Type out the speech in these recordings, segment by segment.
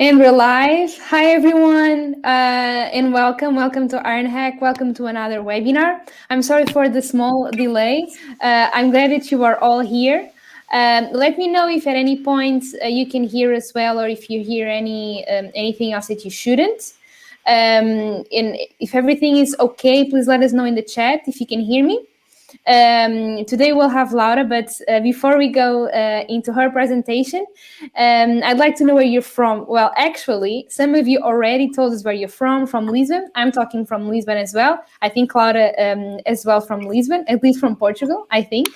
And we're live. Hi, everyone, and welcome to Ironhack. Welcome to another webinar. I'm sorry for the small delay. I'm glad that you are all here. Let me know if at any point you can hear as well, or if you hear anything else that you shouldn't. And if everything is okay, please let us know in the chat if you can hear me. Today we'll have Laura, but before we go into her presentation, I'd like to know where you're from. Well, actually, some of you already told us where you're from Lisbon. I'm talking from Lisbon as well. I think Laura as well from Lisbon, at least from Portugal, I think.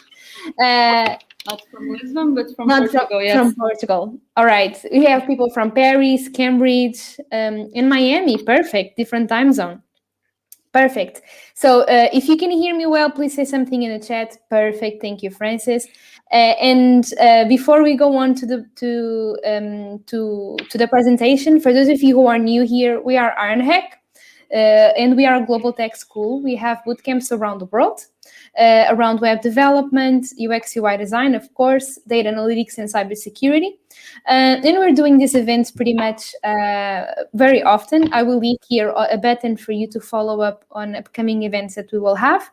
Not from Lisbon, but from Portugal, yes. From Portugal. All right. We have people from Paris, Cambridge, and Miami. Perfect. Different time zone. Perfect. So if you can hear me well, please say something in the chat. Perfect. Thank you, Francis. And before we go on to the presentation, for those of you who are new here, we are Ironhack, and we are a global tech school. We have bootcamps around the world, around web development, UX, UI design, of course, data analytics, and cybersecurity. And we're doing these events pretty much very often. I will leave here a button for you to follow up on upcoming events that we will have.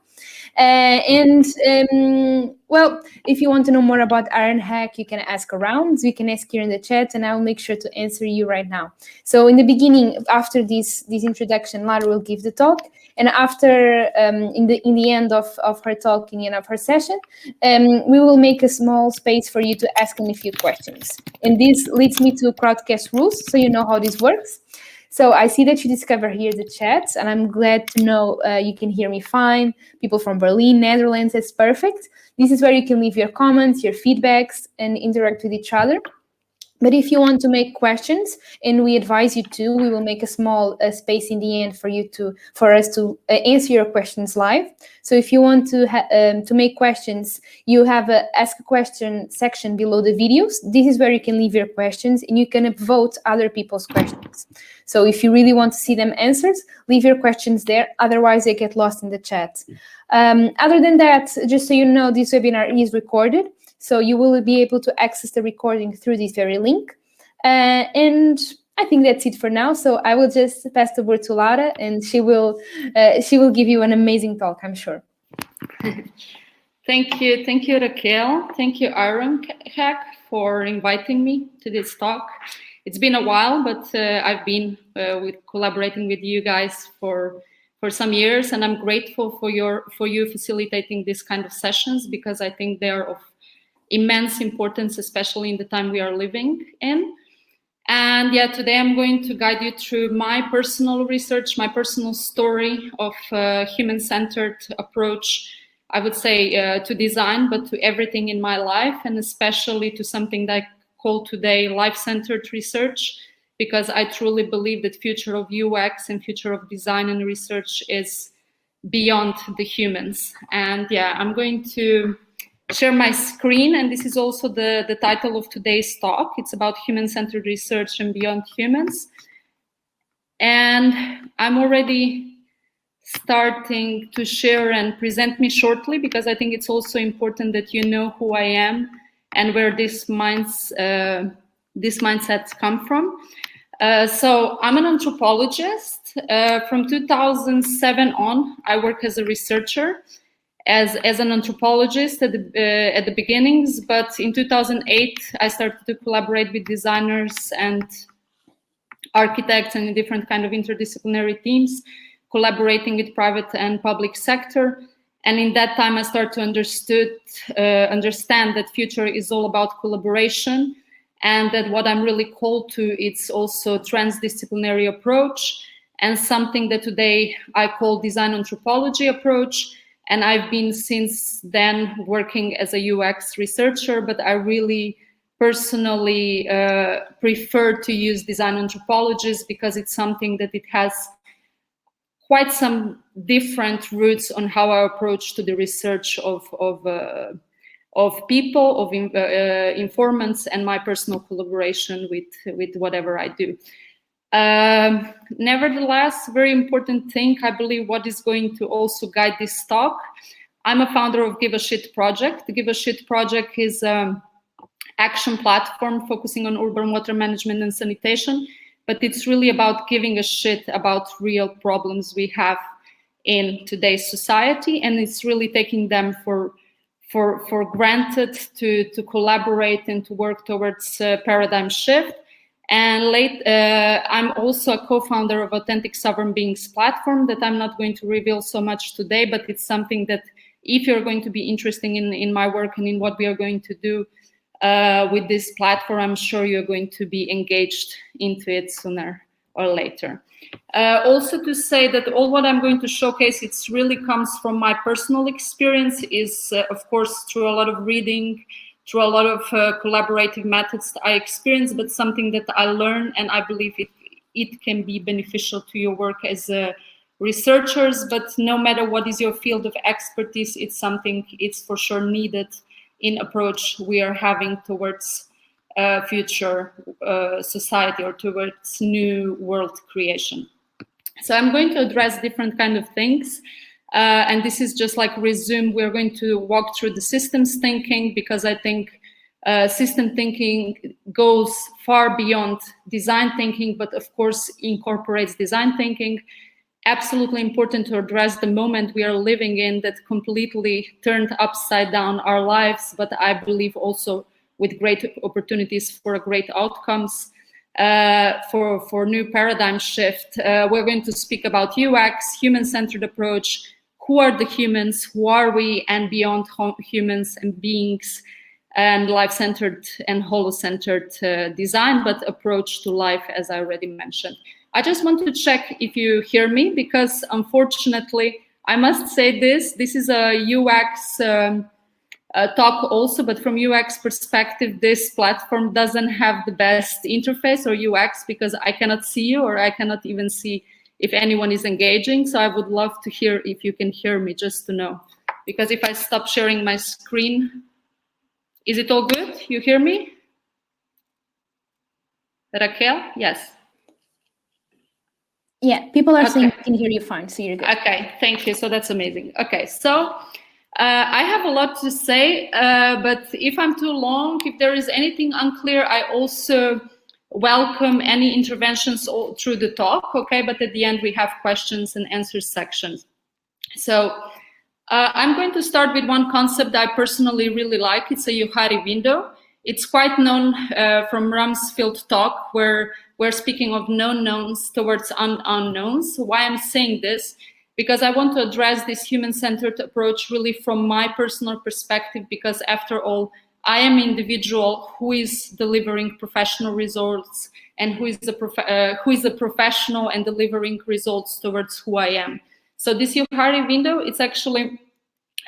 Well, if you want to know more about Ironhack, you can ask around. You can ask here in the chat, and I will make sure to answer you right now. So in the beginning, after this introduction, Lara will give the talk, and after in the end of her talk, in the end of her session, we will make a small space for you to ask in a few questions. And this leads me to Crowdcast rules, so you know how this works. So I see that you discover here the chats, and I'm glad to know you can hear me fine. People from Berlin, Netherlands, that's perfect. This is where you can leave your comments, your feedbacks, and interact with each other. But if you want to make questions, and we advise you to, we will make a small space in the end for us to answer your questions live. So if you want to make questions, you have a ask a question section below the videos. This is where you can leave your questions, and you can vote other people's questions. So if you really want to see them answered, leave your questions there. Otherwise, they get lost in the chat. Other than that, just so you know, this webinar is recorded. So you will be able to access the recording through this very link. And I think that's it for now. So I will just pass the word to Laura, and she will give you an amazing talk, I'm sure. Thank you, Raquel. Thank you, Ironhack, for inviting me to this talk. It's been a while, but I've been collaborating with you guys for some years, and I'm grateful for you facilitating this kind of sessions, because I think they are of immense importance, especially in the time we are living in. And yeah, today I'm going to guide you through my personal research, my personal story of human-centered approach, I would say, to design, but to everything in my life, and especially to something that I call today life-centered research, because I truly believe that future of UX and future of design and research is beyond the humans. And yeah, I'm going to share my screen, and this is also the title of today's talk. It's about human-centered research and beyond humans. And I'm already starting to share and present me shortly, because I think it's also important that you know who I am and where this mindsets come from. So I'm an anthropologist. From 2007 on, I work as a researcher, as an anthropologist at the beginnings, but in 2008 I started to collaborate with designers and architects and in different kind of interdisciplinary teams, collaborating with private and public sector. And in that time I started to understand that future is all about collaboration, and that what I'm really called to, it's also transdisciplinary approach, and something that today I call design anthropology approach. And I've been since then working as a UX researcher, but I really personally prefer to use design anthropologists, because it's something that it has quite some different roots on how I approach to the research of people, of informants, and my personal collaboration with whatever I do. Nevertheless, very important thing, I believe, what is going to also guide this talk. I'm a founder of Give a Shit Project. The Give a Shit Project is an action platform focusing on urban water management and sanitation. but it's really about giving a shit about real problems we have in today's society, and it's really taking them for granted to collaborate and to work towards a paradigm shift. And I'm also a co-founder of Authentic Sovereign Beings platform that I'm not going to reveal so much today, but it's something that if you're going to be interested in my work and in what we are going to do with this platform, I'm sure you're going to be engaged into it sooner or later. Also to say that all what I'm going to showcase, it really comes from my personal experience, is of course through a lot of reading, through a lot of collaborative methods I experience, but something that I learn, and I believe it can be beneficial to your work as researchers. But no matter what is your field of expertise, it's for sure needed in approach we are having towards future society or towards new world creation. So I'm going to address different kind of things. And this is just like resume. We're going to walk through the systems thinking, because I think system thinking goes far beyond design thinking, but of course incorporates design thinking. Absolutely important to address the moment we are living in that completely turned upside down our lives, but I believe also with great opportunities for great outcomes. For new paradigm shift, we're going to speak about UX, human-centered approach. Who are the humans? Who are we? And beyond humans and beings, and life-centered and holo-centered design, but approach to life, as I already mentioned. I just want to check if you hear me, because unfortunately, I must say this is a UX talk also, but from UX perspective, this platform doesn't have the best interface or UX, because I cannot see you, or I cannot even see if anyone is engaging. So I would love to hear if you can hear me, just to know. Because if I stop sharing my screen, is it all good? You hear me? Raquel? Yes. Yeah, people are saying they can hear you fine, so you're good. Okay, thank you. So that's amazing. Okay, so I have a lot to say, but if I'm too long, if there is anything unclear, I also welcome any interventions through the talk, okay? But at the end, we have questions and answers sections. So I'm going to start with one concept I personally really like. It's a Johari window. It's quite known from Rumsfeld talk, where we're speaking of known knowns towards unknowns. Why I'm saying this? Because I want to address this human-centered approach really from my personal perspective, because after all, I am an individual who is delivering professional results, and who is a professional and delivering results towards who I am. So this Johari window, it's actually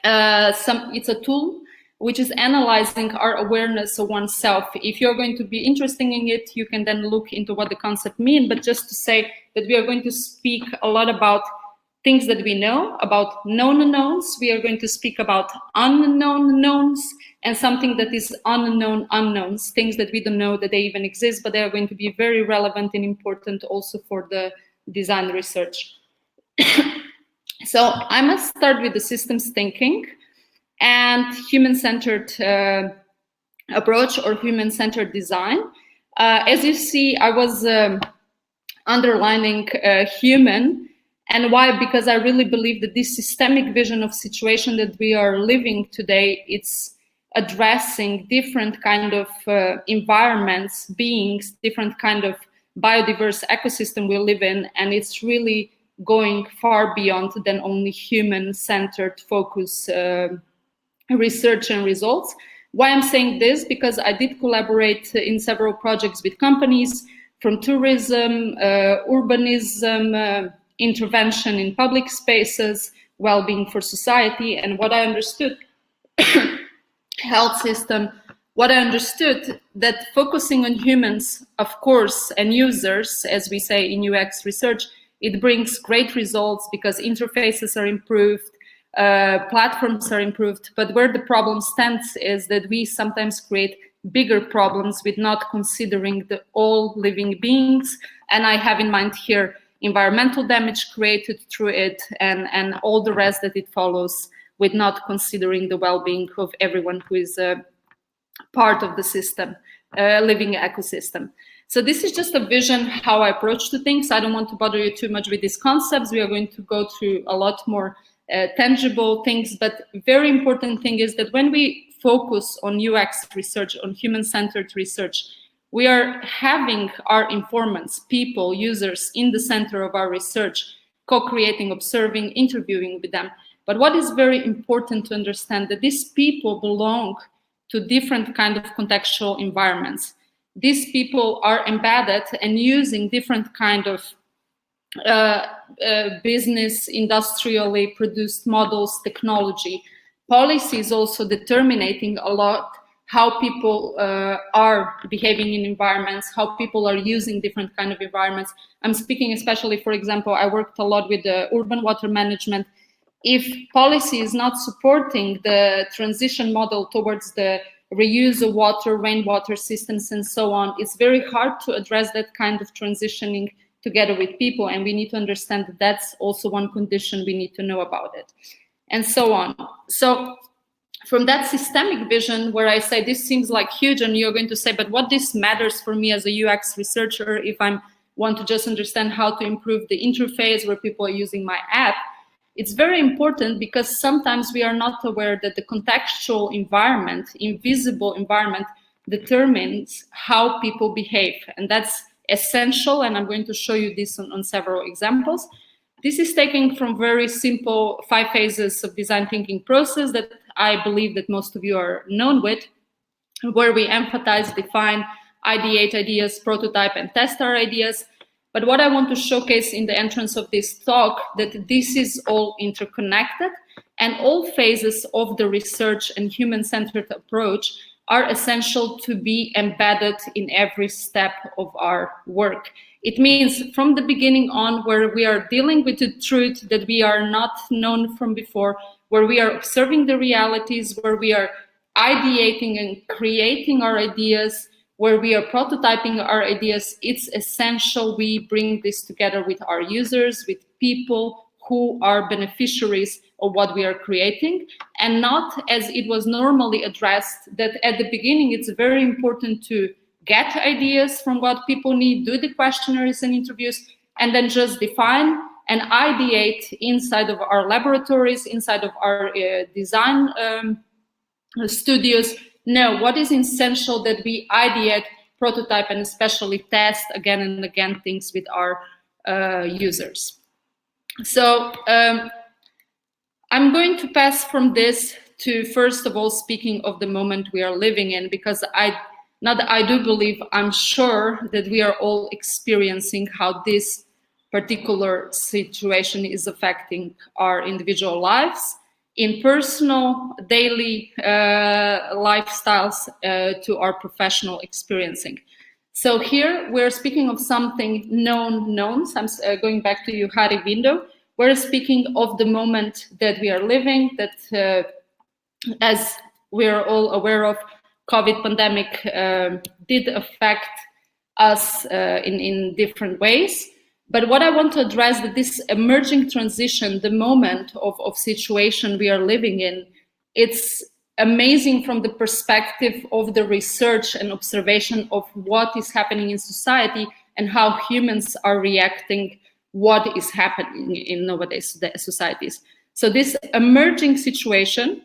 it's a tool which is analyzing our awareness of oneself. If you're going to be interested in it, you can then look into what the concept means. But just to say that we are going to speak a lot about things that we know, about known knowns. We are going to speak about unknown knowns, and something that is unknown unknowns, things that we don't know that they even exist, but they are going to be very relevant and important also for the design research. So I must start with the systems thinking and human-centered approach or human-centered design. As you see, I was underlining human. And why? Because I really believe that this systemic vision of situation that we are living today, it's addressing different kind of environments, beings, different kind of biodiverse ecosystem we live in, and it's really going far beyond than only human-centered focus research and results. Why I'm saying this? Because I did collaborate in several projects with companies from tourism, urbanism, intervention in public spaces, well-being for society, and what I understood, health system, what I understood that focusing on humans, of course, and users, as we say in UX research, it brings great results because interfaces are improved, platforms are improved, but where the problem stands is that we sometimes create bigger problems with not considering the all living beings, and I have in mind here environmental damage created through it and all the rest that it follows, with not considering the well-being of everyone who is part of the system, living ecosystem. So this is just a vision how I approach to things. I don't want to bother you too much with these concepts. We are going to go through a lot more tangible things, but very important thing is that when we focus on UX research, on human-centered research, we are having our informants, people, users in the center of our research, co-creating, observing, interviewing with them. But what is very important to understand that these people belong to different kind of contextual environments. These people are embedded and using different kind of business, industrially produced models, technology. Policy is also determining a lot how people are behaving in environments, how people are using different kind of environments. I'm speaking especially, for example, I worked a lot with the urban water management. If policy is not supporting the transition model towards the reuse of water, rainwater systems, and so on, it's very hard to address that kind of transitioning together with people. And we need to understand that that's also one condition we need to know about it, and so on. So from that systemic vision where I say this seems like huge, and you're going to say, but what this matters for me as a UX researcher if I want to just understand how to improve the interface where people are using my app, it's very important because sometimes we are not aware that the contextual environment, invisible environment, determines how people behave. And that's essential, and I'm going to show you this on several examples. This is taken from very simple 5 phases of design thinking process that I believe that most of you are known with, where we empathize, define, ideate ideas, prototype, and test our ideas. But what I want to showcase in the entrance of this talk, that this is all interconnected, and all phases of the research and human-centered approach are essential to be embedded in every step of our work. It means from the beginning on, where we are dealing with the truth that we are not known from before, where we are observing the realities, where we are ideating and creating our ideas, where we are prototyping our ideas, it's essential we bring this together with our users, with people who are beneficiaries of what we are creating, and not as it was normally addressed, that at the beginning it's very important to get ideas from what people need, do the questionnaires and interviews, and then just define and ideate inside of our laboratories, inside of our design studios. No, what is essential that we ideate, prototype, and especially test again and again things with our users. So I'm going to pass from this to, first of all, speaking of the moment we are living in, because I do believe, I'm sure that we are all experiencing how this particular situation is affecting our individual lives, in personal, daily lifestyles to our professional experiencing. So here we're speaking of something knowns. I'm going back to you, Hari window. We're speaking of the moment that we are living, that as we're all aware of, COVID pandemic did affect us in different ways. But what I want to address, that this emerging transition, the moment of situation we are living in, it's amazing from the perspective of the research and observation of what is happening in society and how humans are reacting what is happening in nowadays societies. So this emerging situation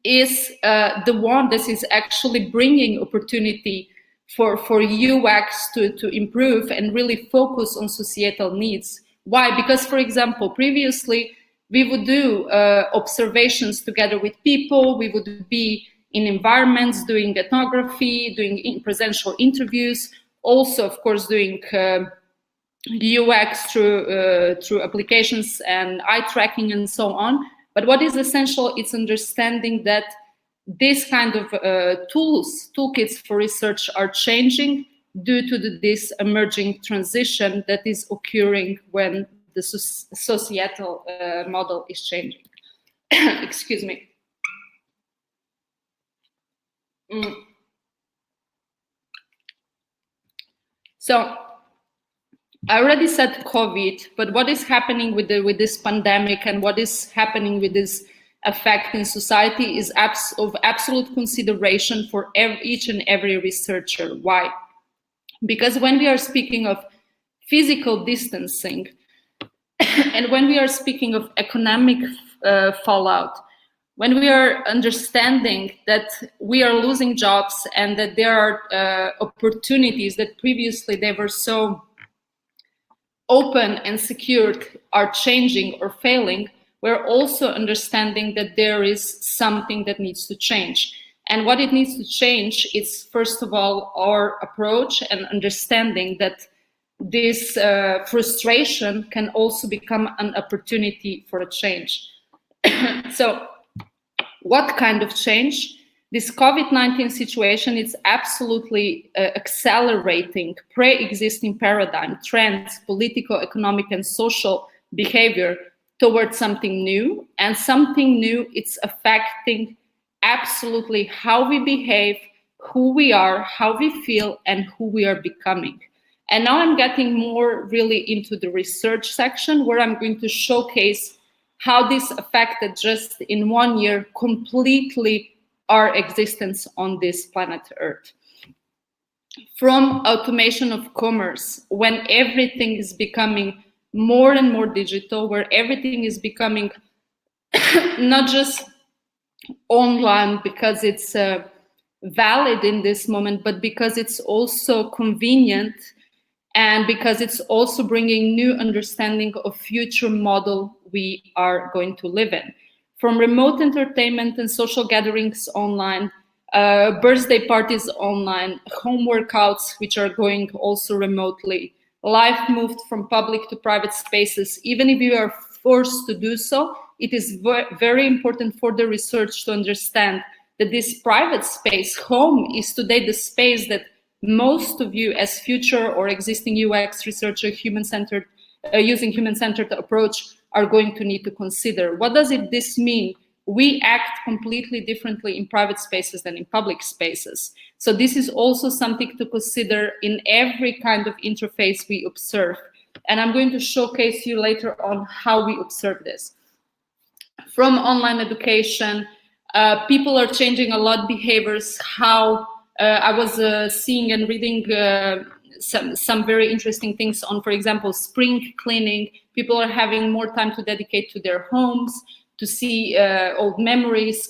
is the one that is actually bringing opportunity for UX to improve and really focus on societal needs. Why? Because, for example, previously we would do observations together with people, we would be in environments doing ethnography, doing presential interviews, also, of course, doing UX through applications and eye tracking and so on. But what is essential is understanding that this kind of toolkits for research are changing due to this emerging transition that is occurring when the societal model is changing. Excuse me. So I already said COVID, but what is happening with this pandemic and what is happening with this effect in society is of absolute consideration for each and every researcher. Why? Because when we are speaking of physical distancing and when we are speaking of economic fallout, when we are understanding that we are losing jobs and that there are opportunities that previously they were so open and secured are changing or failing, we're also understanding that there is something that needs to change. And what it needs to change is, first of all, our approach and understanding that this frustration can also become an opportunity for a change. So what kind of change? This COVID-19 situation is absolutely accelerating pre-existing paradigm, trends, political, economic, and social behavior towards something new. And something new, it's affecting absolutely how we behave, who we are, how we feel, and who we are becoming. And now I'm getting more really into the research section, where I'm going to showcase how this affected just in 1 year completely our existence on this planet Earth. From automation of commerce, when everything is becoming more and more digital, where everything is becoming not just online because it's valid in this moment, but because it's also convenient and because it's also bringing new understanding of future model we are going to live in. From remote entertainment and social gatherings online, birthday parties online, home workouts, which are going also remotely, life moved from public to private spaces. Even if you are forced to do so, it is very important for the research to understand that this private space, home, is today the space that most of you as future or existing UX researcher, human-centered, using human-centered approach, are going to need to consider. What does this mean? We act completely differently in private spaces than in public spaces. So this is also something to consider in every kind of interface we observe. And I'm going to showcase you later on how we observe this. From online education, people are changing a lot behaviors, how I was seeing and reading some very interesting things on, for example, spring cleaning. People are having more time to dedicate to their homes, to see old memories,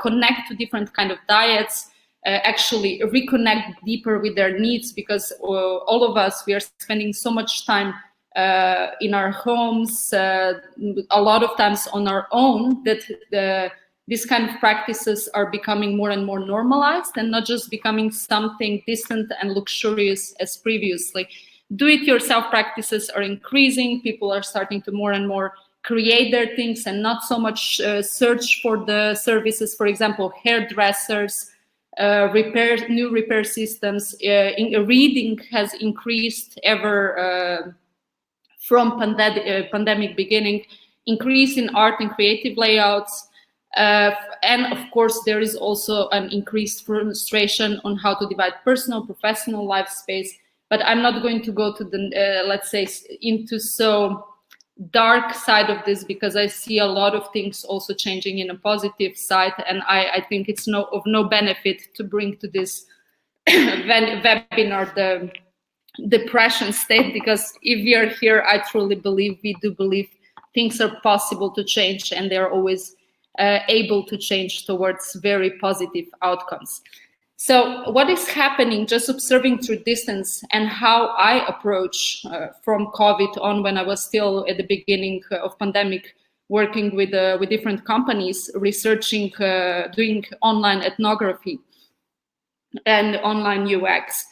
connect to different kind of diets, actually reconnect deeper with their needs, because all of us, we are spending so much time in our homes, a lot of times on our own, that these kind of practices are becoming more and more normalized and not just becoming something distant and luxurious as previously. Do-it-yourself practices are increasing. People are starting to more and more create their things and not so much search for the services. For example, hairdressers, new repair systems. Reading has increased ever from pandemic beginning, increase in art and creative layouts. And of course, there is also an increased frustration on how to divide personal, professional life space. But I'm not going to go to the, let's say, into so dark side of this, because I see a lot of things also changing in a positive side. And I think it's of no benefit to bring to this webinar the depression state, because if we are here, I truly believe, we do believe things are possible to change, and they're always able to change towards very positive outcomes. So what is happening, just observing through distance, and how I approach from COVID on, when I was still at the beginning of pandemic, working with different companies, researching, doing online ethnography and online UX.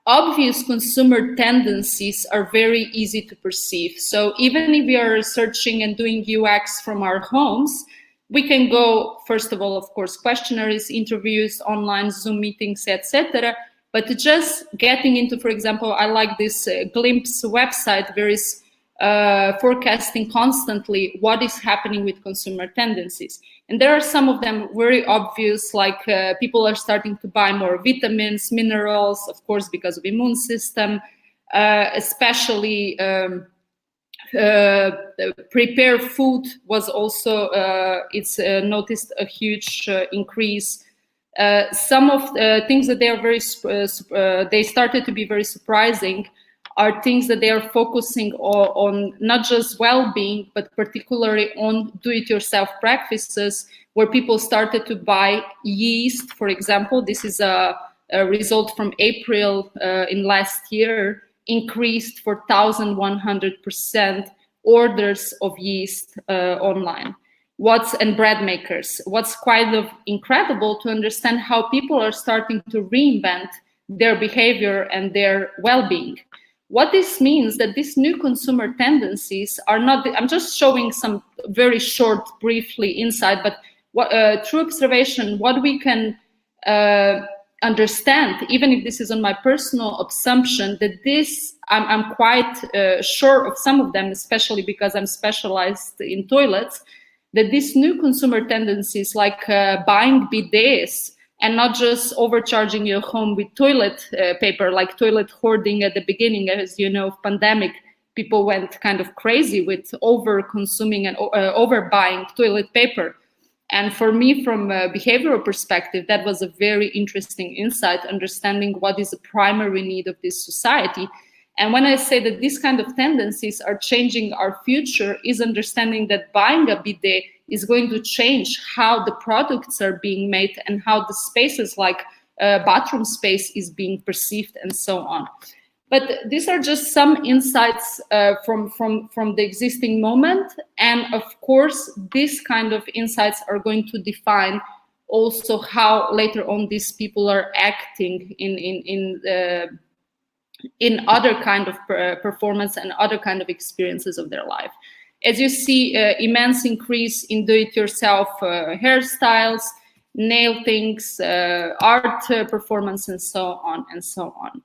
Obvious consumer tendencies are very easy to perceive. So even if we are researching and doing UX from our homes, we can go, first of all, of course, questionnaires, interviews, online Zoom meetings, etc. But just getting into, for example, I like this Glimpse website, where is forecasting constantly what is happening with consumer tendencies. And there are some of them very obvious, like people are starting to buy more vitamins, minerals, of course, because of immune system, especially prepared food was also, it's noticed a huge increase. Some of the things that they are they started to be very surprising are things that they are focusing on not just well-being, but particularly on do-it-yourself practices, where people started to buy yeast, for example. This is a result from April in last year, increased for 1,100% orders of yeast online. And bread makers. What's kind of incredible to understand how people are starting to reinvent their behavior and their well-being. What this means that these new consumer tendencies are not, I'm just showing some very short, briefly insight, but through observation, what we can understand, even if this is on my personal assumption, that this, I'm quite sure of some of them, especially because I'm specialized in toilets, that these new consumer tendencies, like buying bidets and not just overcharging your home with toilet paper, like toilet hoarding at the beginning, as you know, of pandemic, people went kind of crazy with over-consuming and overbuying toilet paper. And for me, from a behavioral perspective, that was a very interesting insight, understanding what is a primary need of this society. And when I say that these kind of tendencies are changing our future, is understanding that buying a bidet is going to change how the products are being made and how the spaces like bathroom space is being perceived and so on. But these are just some insights from the existing moment. And of course, these kind of insights are going to define also how later on these people are acting in other kind of performance and other kind of experiences of their life. As you see, immense increase in do-it-yourself hairstyles, nail things, art performance, and so on and so on.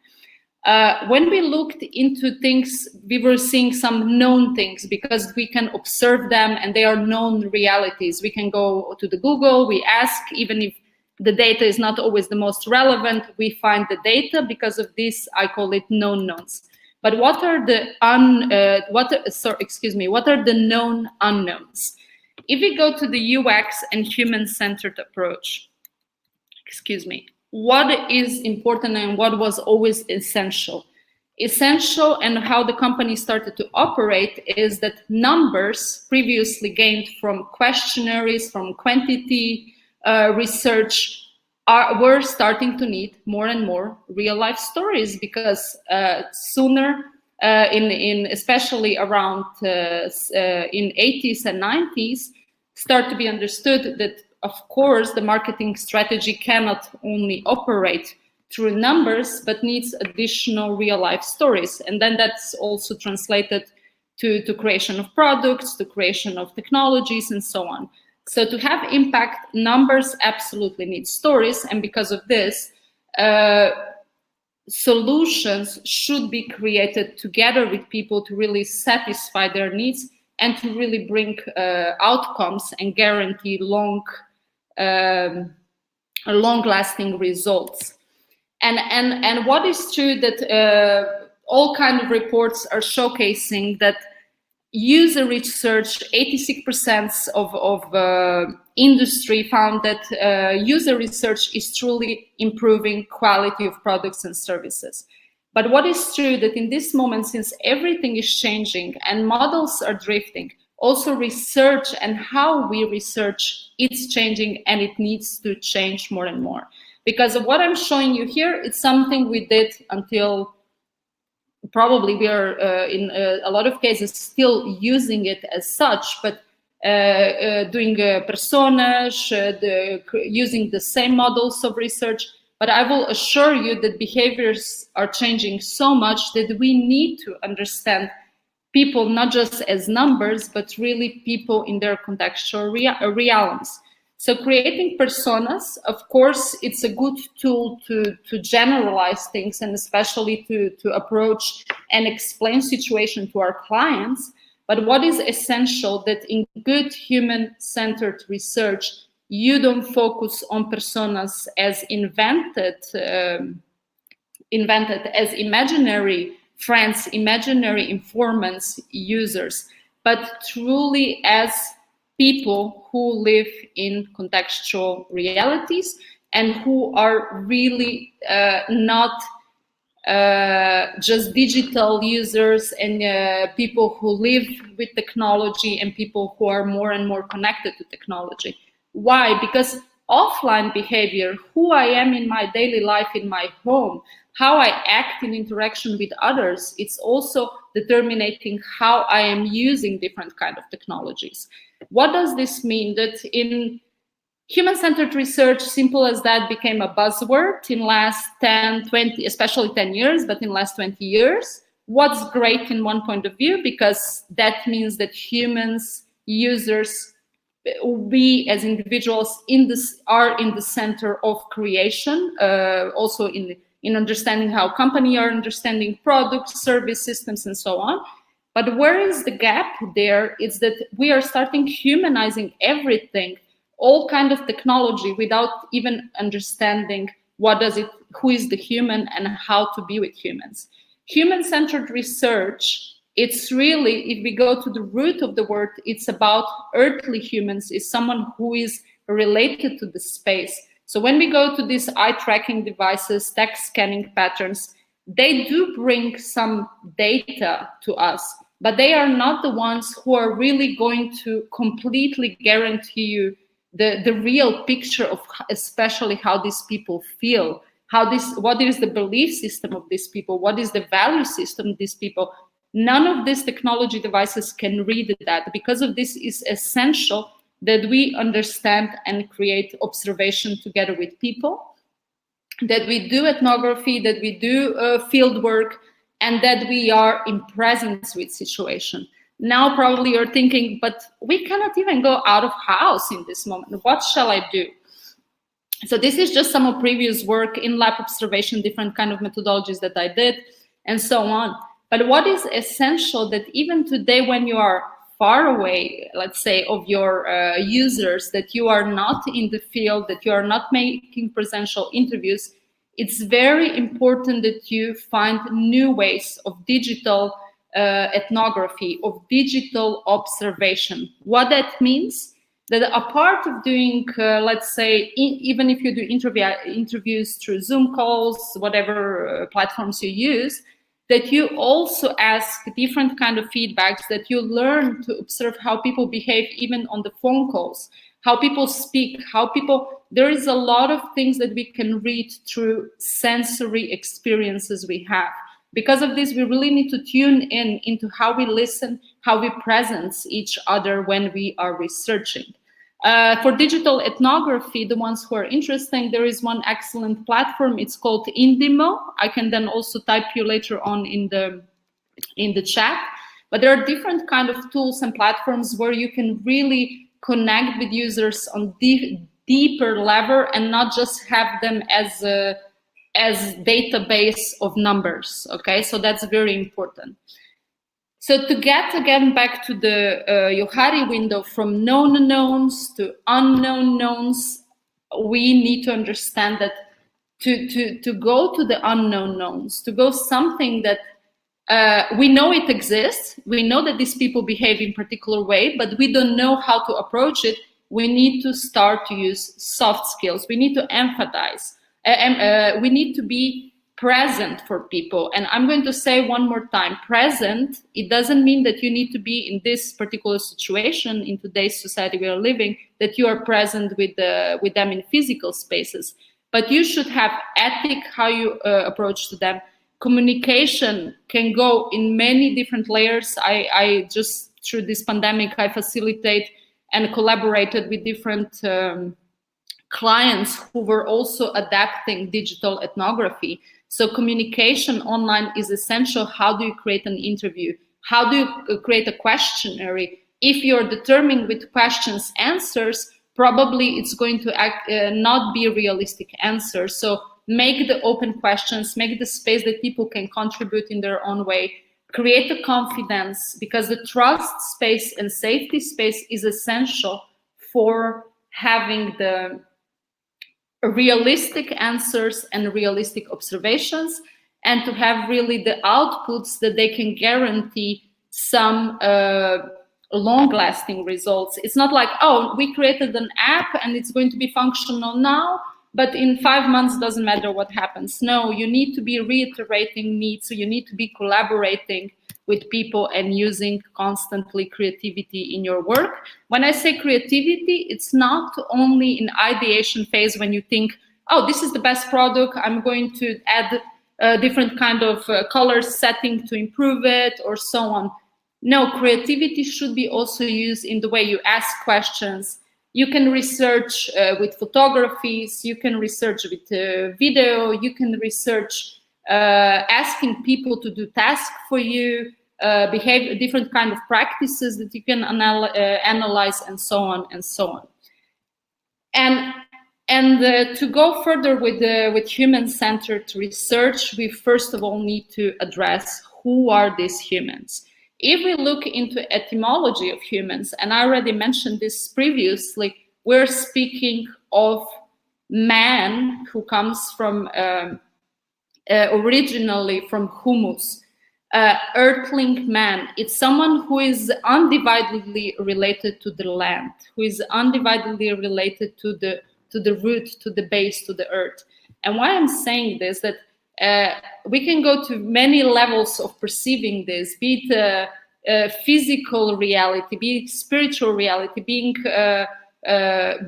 When we looked into things, we were seeing some known things because we can observe them and they are known realities. We can go to the Google, we ask, even if the data is not always the most relevant, we find the data. Because of this, I call it known knowns. But what are the what are the known unknowns? If we go to the UX and human-centered approach, what is important and what was always essential? Essential, and how the company started to operate, is that numbers previously gained from questionnaires, from quantity research, were starting to need more and more real life stories, because sooner, especially around in 80s and 90s, start to be understood that, of course, the marketing strategy cannot only operate through numbers, but needs additional real life stories. And then that's also translated to creation of products, to creation of technologies, and so on. So to have impact, numbers absolutely need stories. And because of this, solutions should be created together with people to really satisfy their needs and to really bring outcomes and guarantee long-lasting results. And what is true, that all kind of reports are showcasing that user research, 86% of industry found that user research is truly improving quality of products and services. But what is true, that in this moment, since everything is changing and models are drifting, also research and how we research, it's changing, and it needs to change more and more. Because of what I'm showing you here, it's something we did until probably we are in a lot of cases still using it as such, but doing personas, using the same models of research. But I will assure you that behaviors are changing so much that we need to understand people not just as numbers, but really people in their contextual realms. So creating personas, of course, it's a good tool to generalize things, and especially to approach and explain situation to our clients. But what is essential, that in good human-centered research, you don't focus on personas as invented as imaginary friends, imaginary informants, users, but truly as people who live in contextual realities, and who are really not just digital users and people who live with technology and people who are more and more connected to technology. Why? Because offline behavior, who I am in my daily life, in my home, how I act in interaction with others, it's also determining how I am using different kind of technologies. What does this mean? That in human-centered research, simple as that, became a buzzword in last 10, 20, especially 10 years, but in last 20 years. What's great in one point of view, because that means that humans, users, we as individuals are in the center of creation, also in understanding how companies are understanding products, service systems, and so on. But where is the gap there? It's that we are starting humanizing everything, all kind of technology, without even understanding who is the human and how to be with humans. Human-centered research, it's really, if we go to the root of the word, it's about earthly humans, is someone who is related to the space. So when we go to these eye tracking devices, text scanning patterns, they do bring some data to us, but they are not the ones who are really going to completely guarantee you the real picture of especially how these people feel, what is the belief system of these people, what is the value system of these people. None of these technology devices can read that. Because of this, is essential that we understand and create observation together with people, that we do ethnography, that we do field work, and that we are in presence with situation. Now probably you're thinking, but we cannot even go out of house in this moment. What shall I do? So this is just some of previous work in lab observation, different kind of methodologies that I did, and so on. But what is essential, that even today when you are far away, let's say, of your users, that you are not in the field, that you are not making presential interviews, it's very important that you find new ways of digital ethnography, of digital observation. What that means, that a part of doing, let's say, even if you do interviews through Zoom calls, whatever platforms you use, that you also ask different kind of feedbacks, that you learn to observe how people behave even on the phone calls, how people speak, there is a lot of things that we can read through sensory experiences we have. Because of this, we really need to tune into how we listen, how we presence each other when we are researching. For digital ethnography, the ones who are interested, there is one excellent platform. It's called Indimo. I can then also type you later on in the chat. But there are different kind of tools and platforms where you can really connect with users on deeper level and not just have them as database of numbers. Okay, so that's very important. So to get again back to the Johari window, from known knowns to unknown knowns, we need to understand that to go to the unknown knowns, to go something that we know it exists, we know that these people behave in particular way, but we don't know how to approach it. We need to start to use soft skills. We need to empathize. We need to be present for people. And I'm going to say one more time, present, it doesn't mean that you need to be in this particular situation in today's society we are living, that you are present with them in physical spaces. But you should have ethic, how you approach to them. Communication can go in many different layers. I just, through this pandemic, I facilitate and collaborated with different clients who were also adapting digital ethnography. So communication online is essential. How do you create an interview? How do you create a questionnaire? If you're determined with questions, answers, probably it's going to not be a realistic answer. So make the open questions, make the space that people can contribute in their own way, create the confidence, because the trust space and safety space is essential for having the realistic answers and realistic observations, and to have really the outputs that they can guarantee some long-lasting results. It's not like, oh, we created an app and it's going to be functional now, but in 5 months doesn't matter what happens. No, you need to be reiterating needs, so you need to be collaborating with people and using constantly creativity in your work. When I say creativity, it's not only in ideation phase when you think, oh, this is the best product, I'm going to add a different kind of color setting to improve it, or so on. No, creativity should be also used in the way you ask questions. You can research with photographies, you can research with video, you can research asking people to do tasks for you, behave different kind of practices that you can analyze, and so on and so on. And to go further with human-centered research, we first of all need to address who are these humans. If we look into etymology of humans, and I already mentioned this previously, we're speaking of man who comes from originally from humus, earthling man. It's someone who is undividedly related to the land, who is undividedly related to the root, to the base, to the earth. And why I'm saying this, that we can go to many levels of perceiving this, be it physical reality, be it spiritual reality, being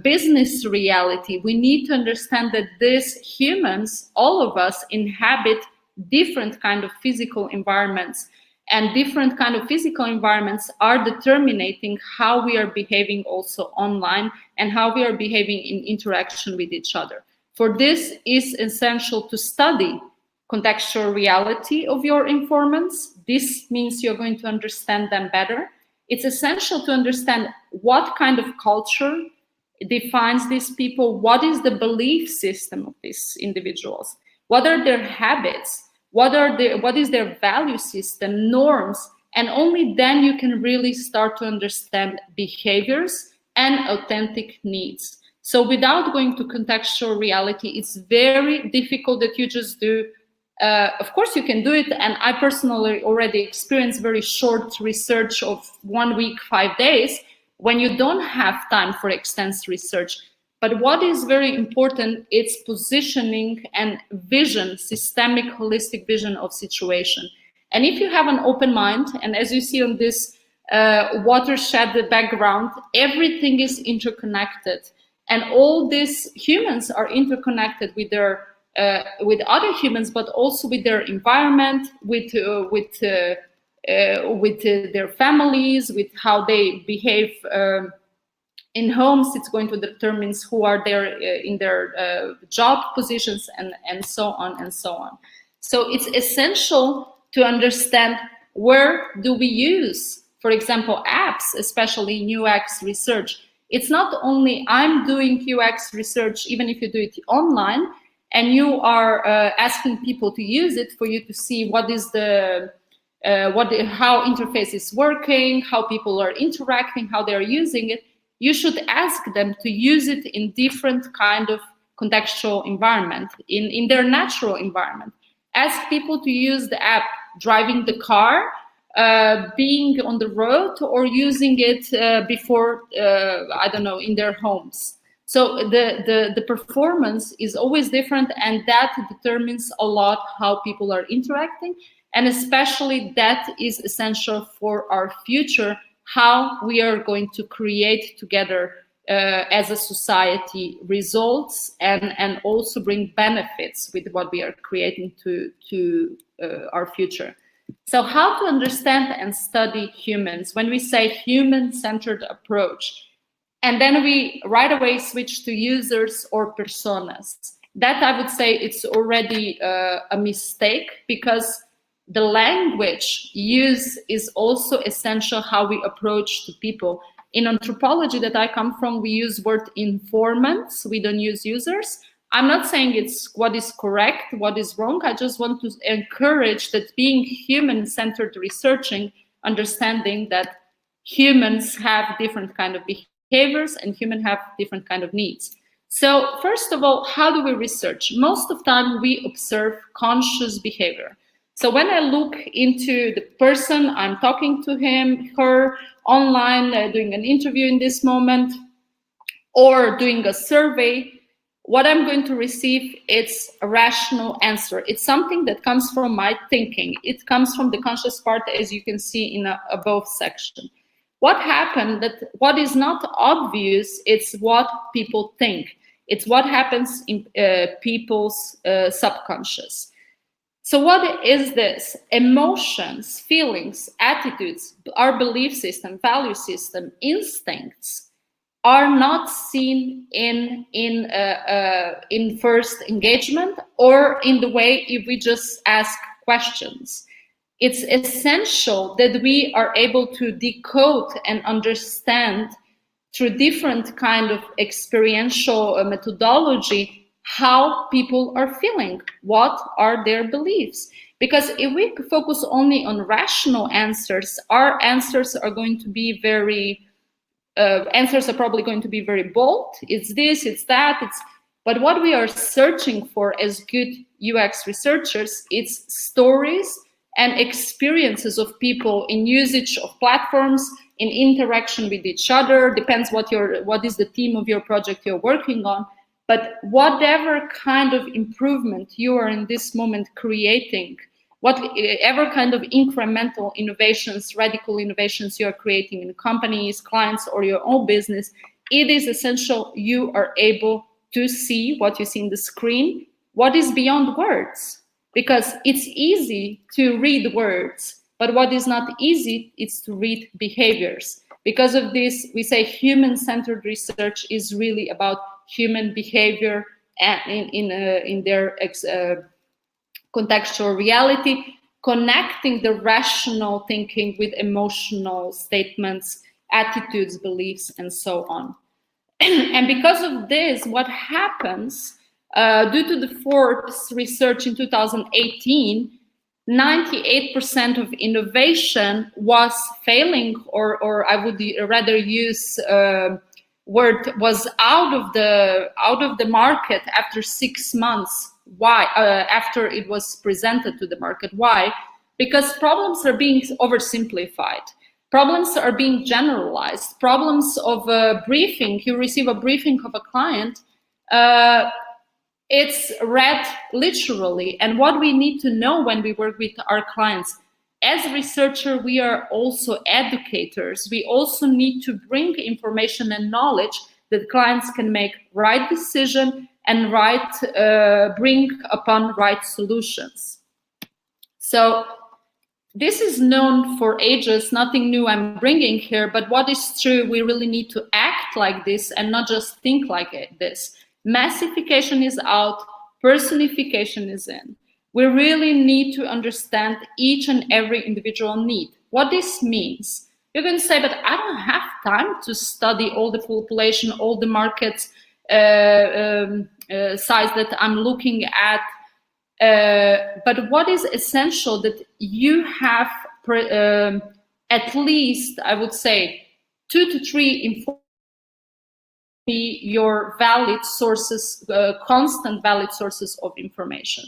business reality. We need to understand that these humans, all of us, inhabit different kind of physical environments, and different kind of physical environments are determining how we are behaving also online and how we are behaving in interaction with each other. For this is essential to study contextual reality of your informants. This means you're going to understand them better. It's essential to understand what kind of culture defines these people, what is the belief system of these individuals, what are their habits, what is their value system, norms, and only then you can really start to understand behaviors and authentic needs. So without going to contextual reality, it's very difficult that you just do. Of course, you can do it, and I personally already experienced very short research of 1 week, 5 days, when you don't have time for extensive research. But what is very important, it's positioning and vision, systemic, holistic vision of situation. And if you have an open mind, and as you see on this watershed background, everything is interconnected. And all these humans are interconnected with their with other humans, but also with their environment, with their families, with how they behave in homes. It's going to determine who are there in their job positions, and so on and so on. So it's essential to understand where do we use, for example, apps, especially in UX research. It's not only I'm doing UX research, even if you do it online, and you are asking people to use it for you to see what is the how interface is working, how people are interacting, how they are using it. You should ask them to use it in different kind of contextual environment, in their natural environment. Ask people to use the app driving the car, being on the road, or using it before, I don't know, in their homes. So the performance is always different, and that determines a lot how people are interacting, and especially that is essential for our future, how we are going to create together as a society results and also bring benefits with what we are creating to our future. So how to understand and study humans? When we say human-centered approach, and then we right away switch to users or personas, that I would say it's already a mistake, because the language used is also essential how we approach to people. In anthropology that I come from, we use word informants, we don't use users. I'm not saying it's what is correct, what is wrong. I just want to encourage that being human-centered researching, understanding that humans have different kind of behaviors and humans have different kind of needs. So first of all, how do we research? Most of the time we observe conscious behavior. So when I look into the person, I'm talking to him, her, online, doing an interview in this moment, or doing a survey, what I'm going to receive is a rational answer. It's something that comes from my thinking. It comes from the conscious part, as you can see in the above section. What happened, that what is not obvious, it's what people think. It's what happens in people's subconscious. So what is this? Emotions, feelings, attitudes, our belief system, value system, instincts are not seen in first engagement or in the way if we just ask questions. It's essential that we are able to decode and understand through different kind of experiential methodology how people are feeling, what are their beliefs. Because if we focus only on rational answers, our answers are going to be very probably going to be very bold. It's this, it's that, but what we are searching for as good UX researchers, it's stories and experiences of people in usage of platforms, in interaction with each other, depends what is the theme of your project you're working on. But whatever kind of improvement you are in this moment creating, whatever kind of incremental innovations, radical innovations you are creating in companies, clients, or your own business, it is essential you are able to see what you see in the screen, what is beyond words. Because it's easy to read words, but what is not easy is to read behaviors. Because of this, we say human-centered research is really about human behavior and in their contextual reality, connecting the rational thinking with emotional statements, attitudes, beliefs, and so on. And because of this, what happens, due to the Forbes research in 2018, 98% of innovation was failing, or I would rather use word was out of the market after 6 months. Why? After it was presented to the market. Why? Because problems are being oversimplified. Problems are being generalized. Problems of a briefing, you receive a briefing of a client, it's read literally. And what we need to know when we work with our clients, as a researcher, we are also educators. We also need to bring information and knowledge that clients can make right decision and bring upon right solutions. So this is known for ages, nothing new I'm bringing here, but what is true, we really need to act like this and not just think like this. Massification is out, personification is in. We really need to understand each and every individual need. What this means, you're going to say, but I don't have time to study all the population, all the markets size that I'm looking at. But what is essential that you have at least, I would say, 2 to 3 your valid sources, constant valid sources of information.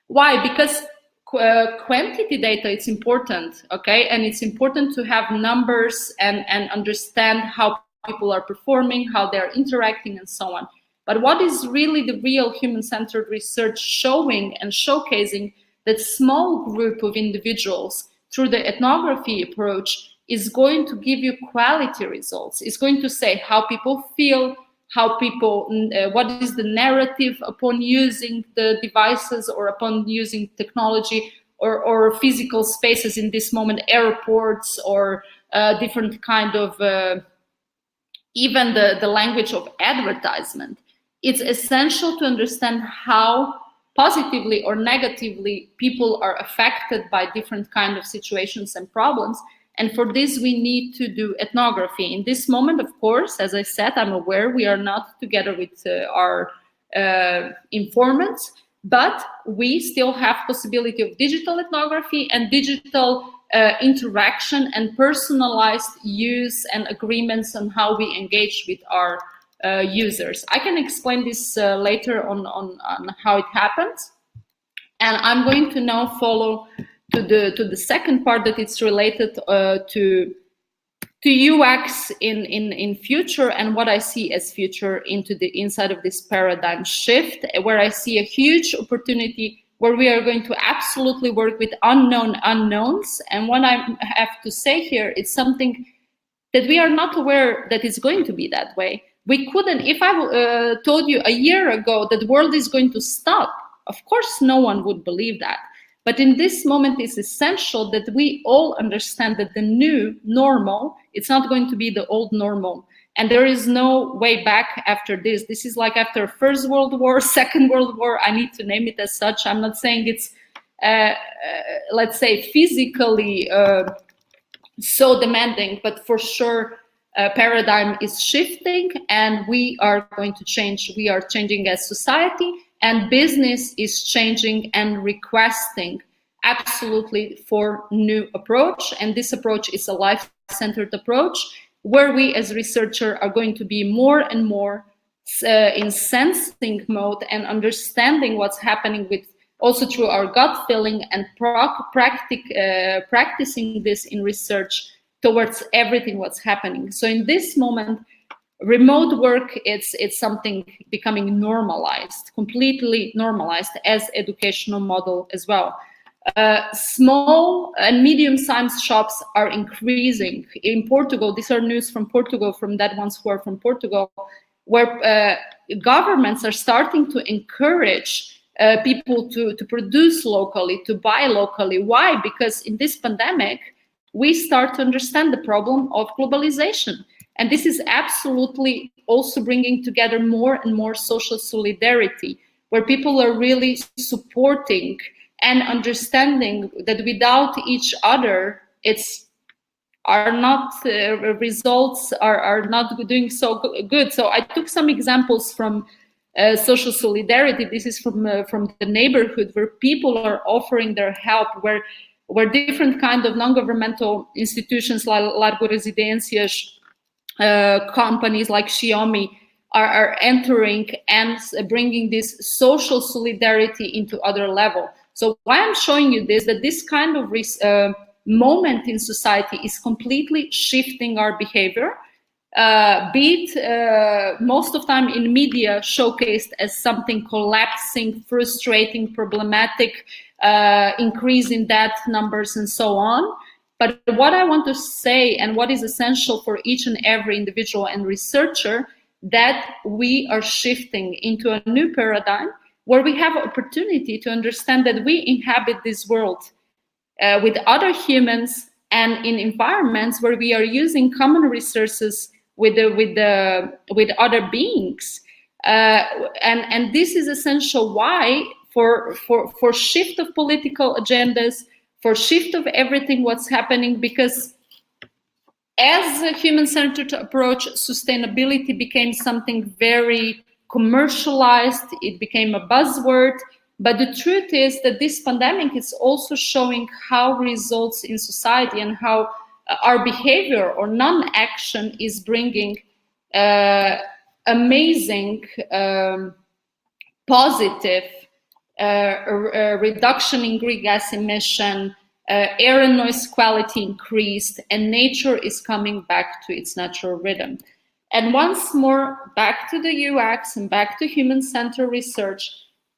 Why? Because quantity data, it's important, okay? And it's important to have numbers and understand how people are performing, how they're interacting, and so on. But what is really the real human-centered research showing and showcasing that small group of individuals through the ethnography approach is going to give you quality results. It's going to say how people feel, how people, what is the narrative upon using the devices or upon using technology or physical spaces in this moment, airports or different kind of, even the language of advertisement. It's essential to understand how positively or negatively people are affected by different kind of situations and problems. And for this, we need to do ethnography. In this moment, of course, as I said, I'm aware we are not together with our informants, but we still have possibility of digital ethnography and digital interaction and personalized use and agreements on how we engage with our users. I can explain this later on how it happens. And I'm going to now follow to the second part that it's related to to UX in future, and what I see as future into the inside of this paradigm shift, where I see a huge opportunity where we are going to absolutely work with unknown unknowns. And what I have to say here, it's something that we are not aware that it's going to be that way. We couldn't, if I told you a year ago that the world is going to stop, of course no one would believe that. But in this moment, it's essential that we all understand that the new normal, it's not going to be the old normal. And there is no way back after this. This is like after First World War, Second World War, I need to name it as such. I'm not saying it's, let's say, physically so demanding, but for sure, paradigm is shifting and we are going to change. We are changing as society, and business is changing and requesting absolutely for new approach. And this approach is a life-centered approach where we as researchers are going to be more and more in sensing mode and understanding what's happening with also through our gut feeling and practicing this in research towards everything what's happening. So in this moment, remote work, it's something becoming normalized, completely normalized as educational model as well. Small and medium-sized shops are increasing in Portugal. These are news from Portugal, from that ones who are from Portugal, where governments are starting to encourage people to produce locally, to buy locally. Why? Because in this pandemic, we start to understand the problem of globalization. And this is absolutely also bringing together more and more social solidarity, where people are really supporting and understanding that without each other, results are not doing so good. So I took some examples from social solidarity. This is from the neighborhood, where people are offering their help, where different kind of non-governmental institutions like Largo Residencias, companies like Xiaomi are entering and bringing this social solidarity into other level. So why I'm showing you this, that this kind of moment in society is completely shifting our behavior, be it most of time in media showcased as something collapsing, frustrating, problematic, increase in death numbers and so on. But what I want to say, and what is essential for each and every individual and researcher, that we are shifting into a new paradigm where we have opportunity to understand that we inhabit this world with other humans and in environments where we are using common resources with other beings, and this is essential. Why? For shift of political agendas, for shift of everything what's happening, because as a human-centered approach, sustainability became something very commercialized. It became a buzzword. But the truth is that this pandemic is also showing how results in society and how our behavior or non-action is bringing amazing positive reduction in greenhouse gas emission, air and noise quality increased, and nature is coming back to its natural rhythm. And once more, back to the UX and back to human-centered research,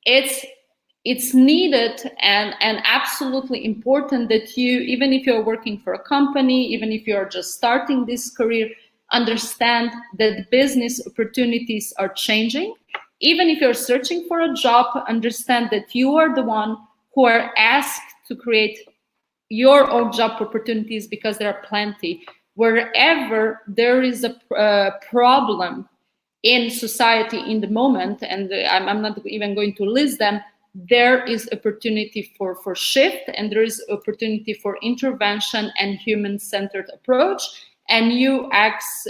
it's needed and absolutely important that you, even if you're working for a company, even if you're just starting this career, understand that business opportunities are changing. Even if you're searching for a job, understand that you are the one who are asked to create your own job opportunities, because there are plenty. Wherever there is a problem in society in the moment, and I'm not even going to list them, there is opportunity for shift, and there is opportunity for intervention and human-centered approach and UX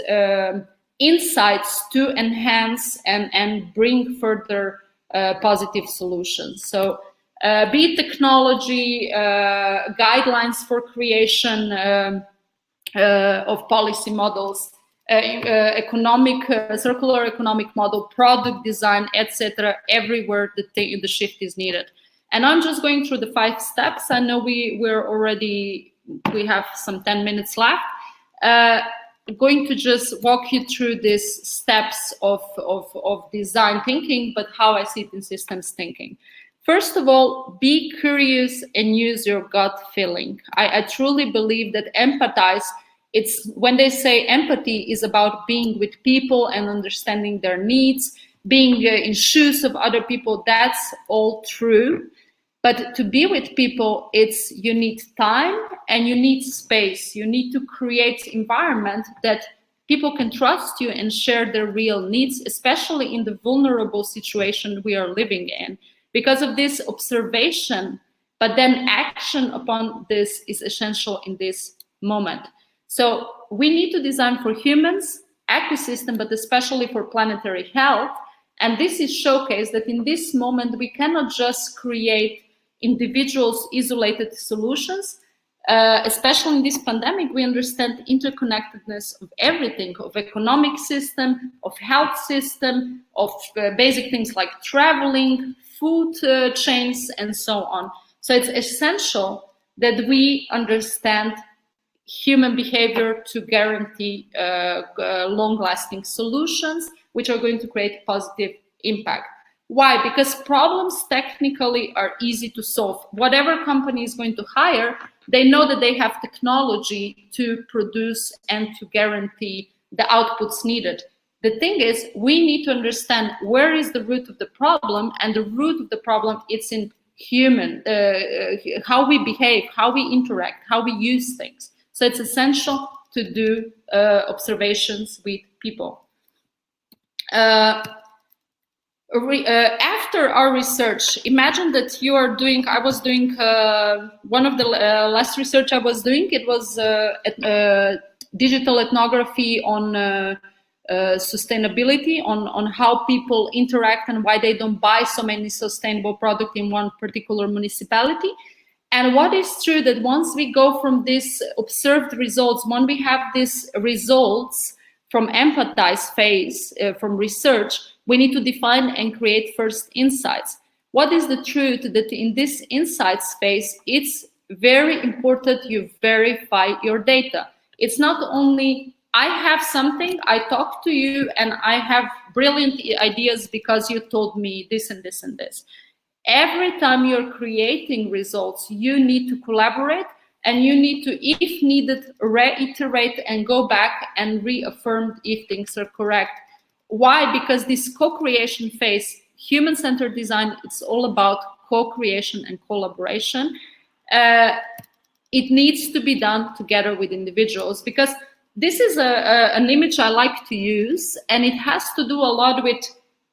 insights to enhance and bring further positive solutions. So be it technology, guidelines for creation of policy models, circular economic model, product design, etc. Everywhere the shift is needed. And I'm just going through the 5 steps. I know we have some 10 minutes left. going to just walk you through these steps of design thinking, but how I see it in systems thinking. First of all, be curious and use your gut feeling. I truly believe that empathize, it's when they say empathy is about being with people and understanding their needs, being in shoes of other people, that's all true. But to be with people, it's you need time and you need space. You need to create environment that people can trust you and share their real needs, especially in the vulnerable situation we are living in. Because of this observation, but then action upon this is essential in this moment. So we need to design for humans, ecosystem, but especially for planetary health. And this is showcased that in this moment, we cannot just create individuals' isolated solutions. Especially in this pandemic, we understand interconnectedness of everything, of economic system, of health system, of basic things like traveling, food chains, and so on. So it's essential that we understand human behavior to guarantee long-lasting solutions, which are going to create positive impact. Why? Because problems technically are easy to solve. Whatever company is going to hire, they know that they have technology to produce and to guarantee the outputs needed. The thing is, we need to understand where is the root of the problem, and the root of the problem, it's in human, how we behave, how we interact, how we use things. So it's essential to do observations with people. After our research, imagine that you are doing, I was doing, one of the last research I was doing, it was digital ethnography on sustainability, on how people interact and why they don't buy so many sustainable products in one particular municipality. And what is true that once we go from this observed results, when we have these results from empathize phase, from research, we need to define and create first insights. What is the truth? That in this insights phase, it's very important you verify your data. It's not only I have something, I talk to you, and I have brilliant ideas because you told me this and this and this. Every time you're creating results, you need to collaborate, and you need to, if needed, reiterate and go back and reaffirm if things are correct. Why? Because this co-creation phase, human-centered design, it's all about co-creation and collaboration. It needs to be done together with individuals, because this is an image I like to use, and it has to do a lot with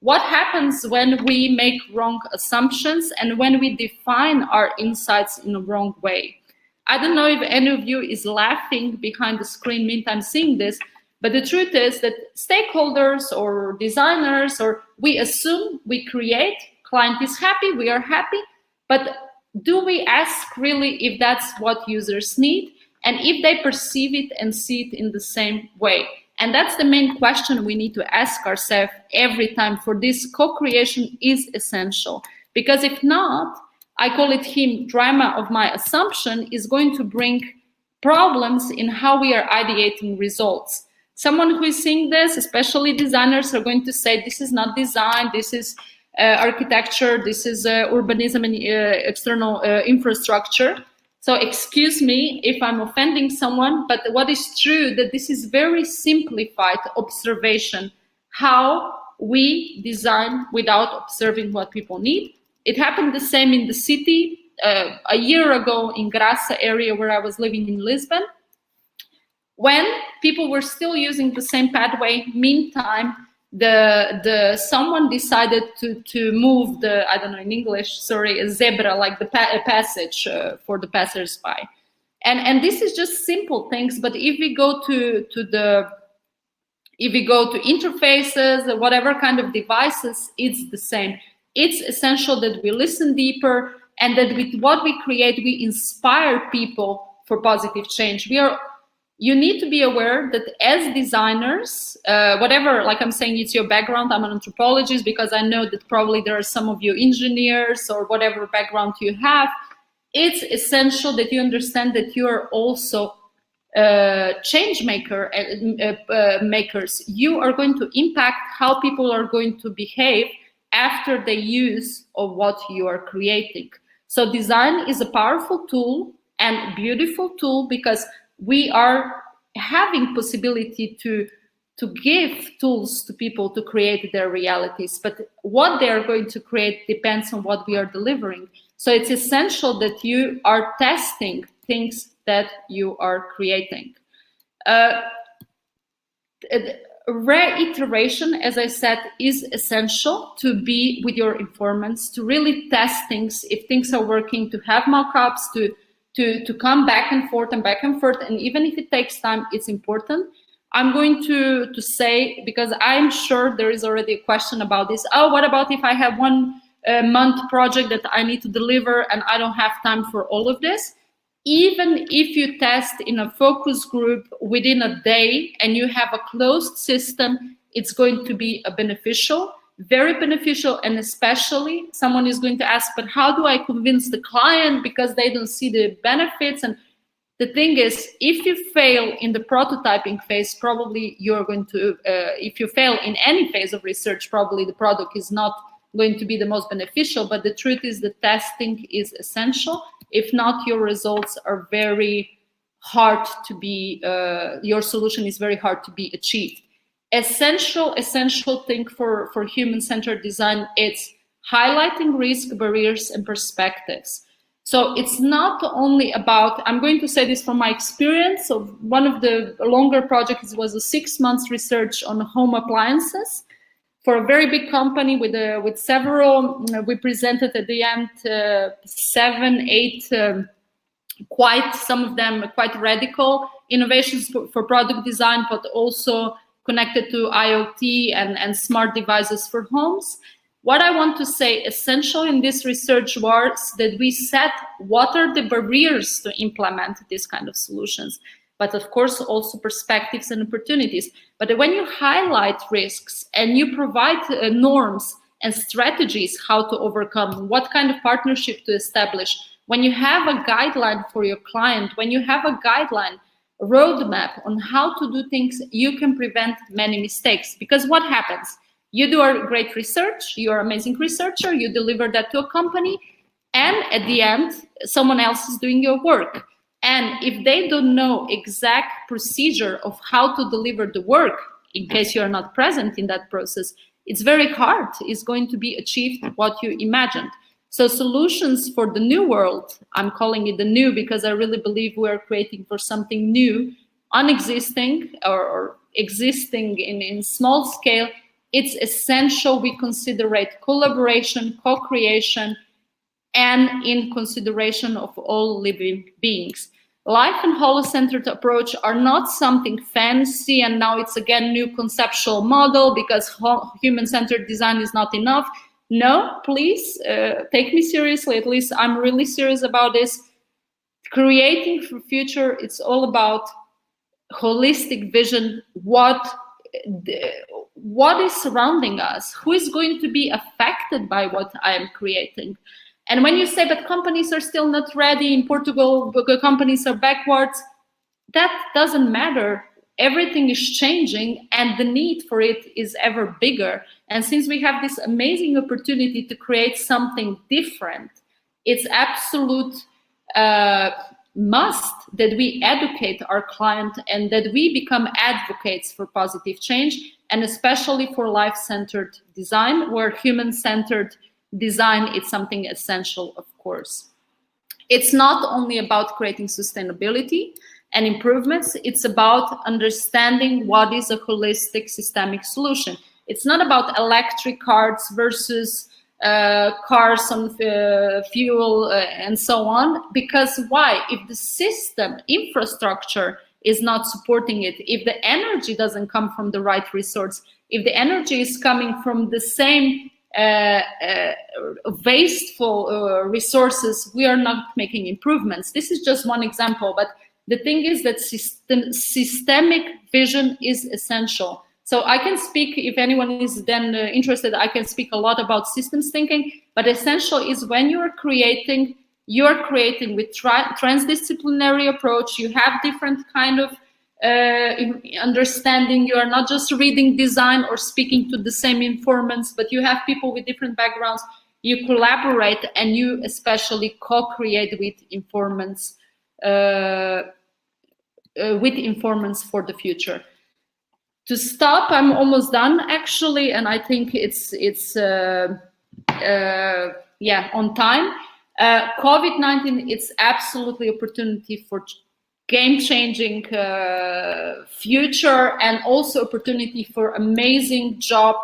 what happens when we make wrong assumptions and when we define our insights in a wrong way. I don't know if any of you is laughing behind the screen meantime seeing this, but the truth is that stakeholders or designers, or we assume, we create, client is happy, we are happy, but do we ask really if that's what users need and if they perceive it and see it in the same way? And that's the main question we need to ask ourselves every time, for this co-creation is essential. Because if not, I call it drama of my assumption, is going to bring problems in how we are ideating results. Someone who is seeing this, especially designers, are going to say, this is not design, this is architecture, this is urbanism and external infrastructure. So excuse me if I'm offending someone, but what is true that this is very simplified observation, how we design without observing what people need. It happened the same in the city. A year ago in Graça area where I was living in Lisbon, when people were still using the same pathway, meantime, someone decided to move the, I don't know in English, sorry, a zebra, like the passage for the passersby. And this is just simple things, but if we go to interfaces, whatever kind of devices, it's the same. It's essential that we listen deeper, and that with what we create, we inspire people for positive change. You need to be aware that as designers, whatever, like I'm saying, it's your background. I'm an anthropologist because I know that probably there are some of you engineers or whatever background you have. It's essential that you understand that you are also change makers. You are going to impact how people are going to behave after the use of what you are creating. So design is a powerful tool and beautiful tool, because we are having possibility to give tools to people to create their realities, but what they are going to create depends on what we are delivering. So it's essential that you are testing things that you are creating. Reiteration, as I said, is essential to be with your informants, to really test things, if things are working, to have mock-ups, to come back and forth, and even if it takes time, it's important. I'm going to say, because I'm sure there is already a question about this, oh, what about if I have 1 month project that I need to deliver and I don't have time for all of this? Even if you test in a focus group within a day and you have a closed system, it's going to be beneficial, very beneficial. And especially someone is going to ask, but how do I convince the client, because they don't see the benefits? And the thing is, if you fail in the prototyping phase, probably you're going to, if you fail in any phase of research, probably the product is not going to be the most beneficial. But the truth is that testing is essential. If not, your results are very hard to be, your solution is very hard to be achieved. Essential thing for human-centered design, it's highlighting risk, barriers, and perspectives. So it's not only about, I'm going to say this from my experience. So one of the longer projects was a 6 months research on home appliances for a very big company with several, we presented at the end 7, 8, some of them quite radical innovations for product design, but also connected to IoT and smart devices for homes. What I want to say, essential in this research was that we set what are the barriers to implement this kind of solutions, but of course also perspectives and opportunities. But when you highlight risks and you provide norms and strategies how to overcome, what kind of partnership to establish, when you have a guideline for your client, when you have a guideline, a roadmap on how to do things, you can prevent many mistakes. Because what happens? You do a great research, you're an amazing researcher, you deliver that to a company, and at the end, someone else is doing your work. And if they don't know exact procedure of how to deliver the work, in case you're not present in that process, it's very hard. It's going to be achieved what you imagined. So solutions for the new world, I'm calling it the new because I really believe we're creating for something new, unexisting or existing in small scale. It's essential we considerate collaboration, co-creation, and in consideration of all living beings. Life and holo-centered approach are not something fancy and now it's again new conceptual model because human-centered design is not enough. No, please take me seriously. At least I'm really serious about this. Creating for future, it's all about holistic vision. What is surrounding us? Who is going to be affected by what I am creating? And when you say that companies are still not ready, in Portugal, companies are backwards, that doesn't matter. Everything is changing and the need for it is ever bigger. And since we have this amazing opportunity to create something different, it's absolute must that we educate our client and that we become advocates for positive change, and especially for life-centered design, where human-centered design is something essential, of course. It's not only about creating sustainability and improvements, it's about understanding what is a holistic systemic solution. It's not about electric cars versus cars on fuel and so on, because why? If the system infrastructure is not supporting it, if the energy doesn't come from the right resource, if the energy is coming from the same wasteful resources, we are not making improvements. This is just one example, but the thing is that systemic vision is essential. So I can speak, if anyone is then interested, I can speak a lot about systems thinking, but essential is when you're creating, you're creating with transdisciplinary approach. You have different kind of understanding. You are not just reading design or speaking to the same informants, but you have people with different backgrounds. You collaborate and you especially co-create with informants for the future. To stop, I'm almost done actually, and I think it's on time. COVID-19, it's absolutely opportunity for game-changing future, and also opportunity for amazing job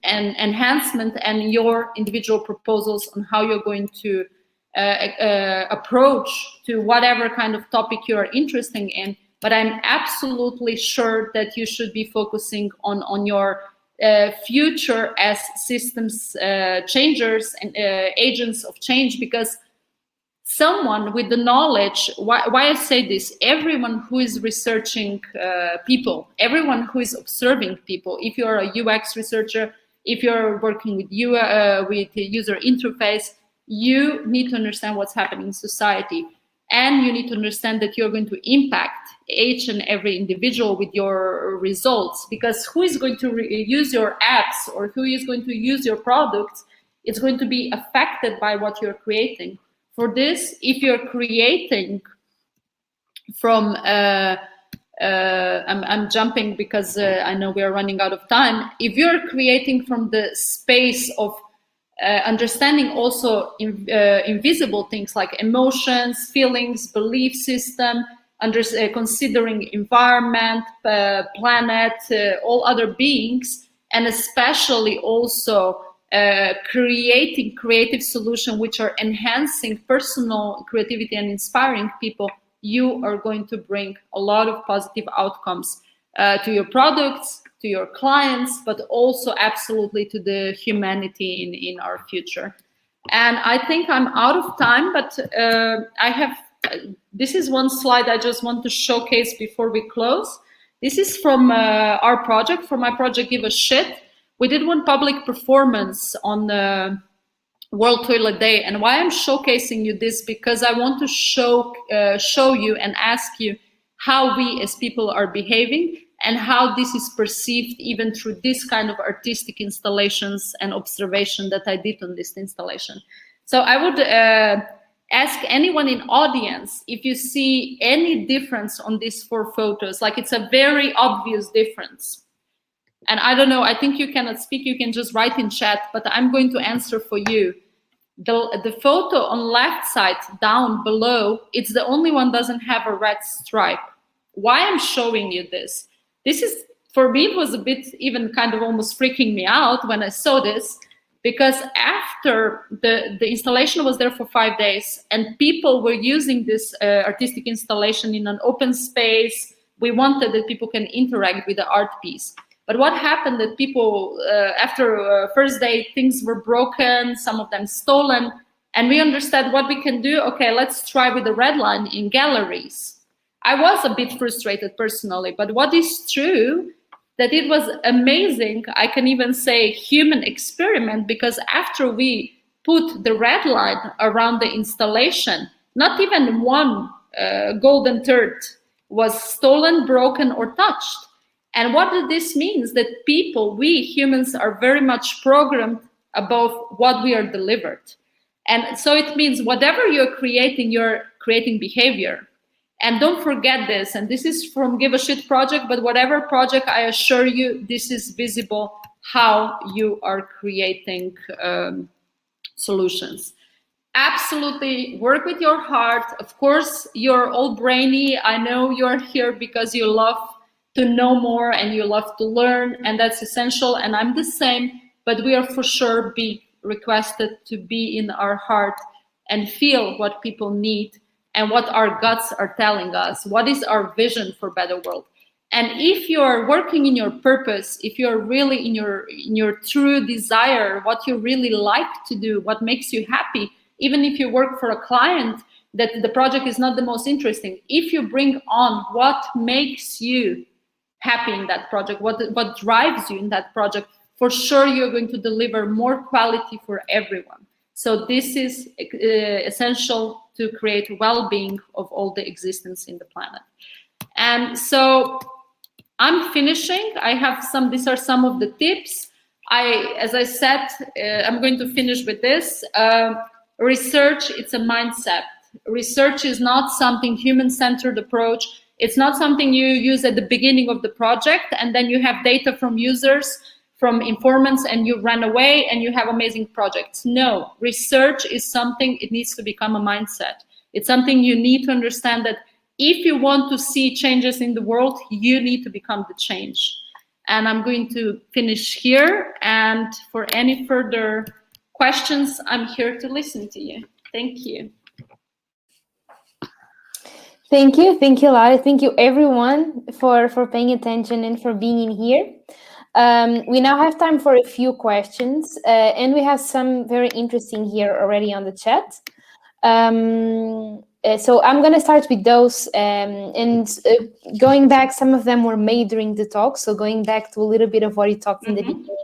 and enhancement, and your individual proposals on how you're going to approach to whatever kind of topic you are interested in. But I'm absolutely sure that you should be focusing on your future as systems changers and agents of change, because someone with the knowledge, why I say this, everyone who is researching people, everyone who is observing people, if you're a UX researcher, if you're working with user interface, you need to understand what's happening in society. And you need to understand that you're going to impact each and every individual with your results, because who is going to use your apps or who is going to use your products, it's going to be affected by what you're creating. For this, if you're creating from, I'm jumping because I know we are running out of time. If you're creating from the space of understanding also invisible things like emotions, feelings, belief system, considering environment, planet, all other beings, and especially also creating creative solutions which are enhancing personal creativity and inspiring people, you are going to bring a lot of positive outcomes to your products, to your clients, but also absolutely to the humanity in our future. And I think I'm out of time, but this is one slide I just want to showcase before we close. This is from our project, from my project Give a Shit. We did one public performance on the World Toilet Day. And why I'm showcasing you this, because I want to show you and ask you how we as people are behaving, and how this is perceived even through this kind of artistic installations and observation that I did on this installation. So I would ask anyone in audience if you see any difference on these 4 photos, like it's a very obvious difference. And I don't know, I think you cannot speak, you can just write in chat, but I'm going to answer for you. The photo on left side down below, it's the only one doesn't have a red stripe. Why I'm showing you this? This is, for me, it was a bit even kind of almost freaking me out when I saw this, because after the installation was there for 5 days and people were using this artistic installation in an open space, we wanted that people can interact with the art piece. But what happened that people, after first day, things were broken, some of them stolen, and we understood what we can do. Okay, let's try with the red line in galleries. I was a bit frustrated personally, but what is true, that it was amazing, I can even say human experiment, because after we put the red line around the installation, not even one golden thread was stolen, broken, or touched. And what did this mean? That people, we humans, are very much programmed above what we are delivered. And so it means whatever you're creating behavior. And don't forget this, and this is from Give a Shit project, but whatever project, I assure you, this is visible how you are creating solutions. Absolutely work with your heart. Of course, you're all brainy. I know you're here because you love to know more and you love to learn, and that's essential. And I'm the same, but we are for sure be requested to be in our heart and feel what people need and what our guts are telling us. What is our vision for a better world? And if you are working in your purpose, if you're really in your true desire, what you really like to do, what makes you happy, even if you work for a client that the project is not the most interesting, if you bring on what makes you happy in that project, what drives you in that project, for sure you're going to deliver more quality for everyone. So this is essential to create well-being of all the existence in the planet. And so I'm finishing. I have these are some of the tips. As I said, I'm going to finish with this. Research, it's a mindset. Research is not something human-centered approach. It's not something you use at the beginning of the project and then you have data from users, from informants, and you run away and you have amazing projects. No, research is something, it needs to become a mindset. It's something you need to understand that if you want to see changes in the world, you need to become the change. And I'm going to finish here. And for any further questions, I'm here to listen to you. Thank you. Thank you, Lara. Thank you, everyone, for paying attention and for being in here. We now have time for a few questions, and we have some very interesting here already on the chat. So I'm going to start with those, and going back, some of them were made during the talk, so going back to a little bit of what you talked in the beginning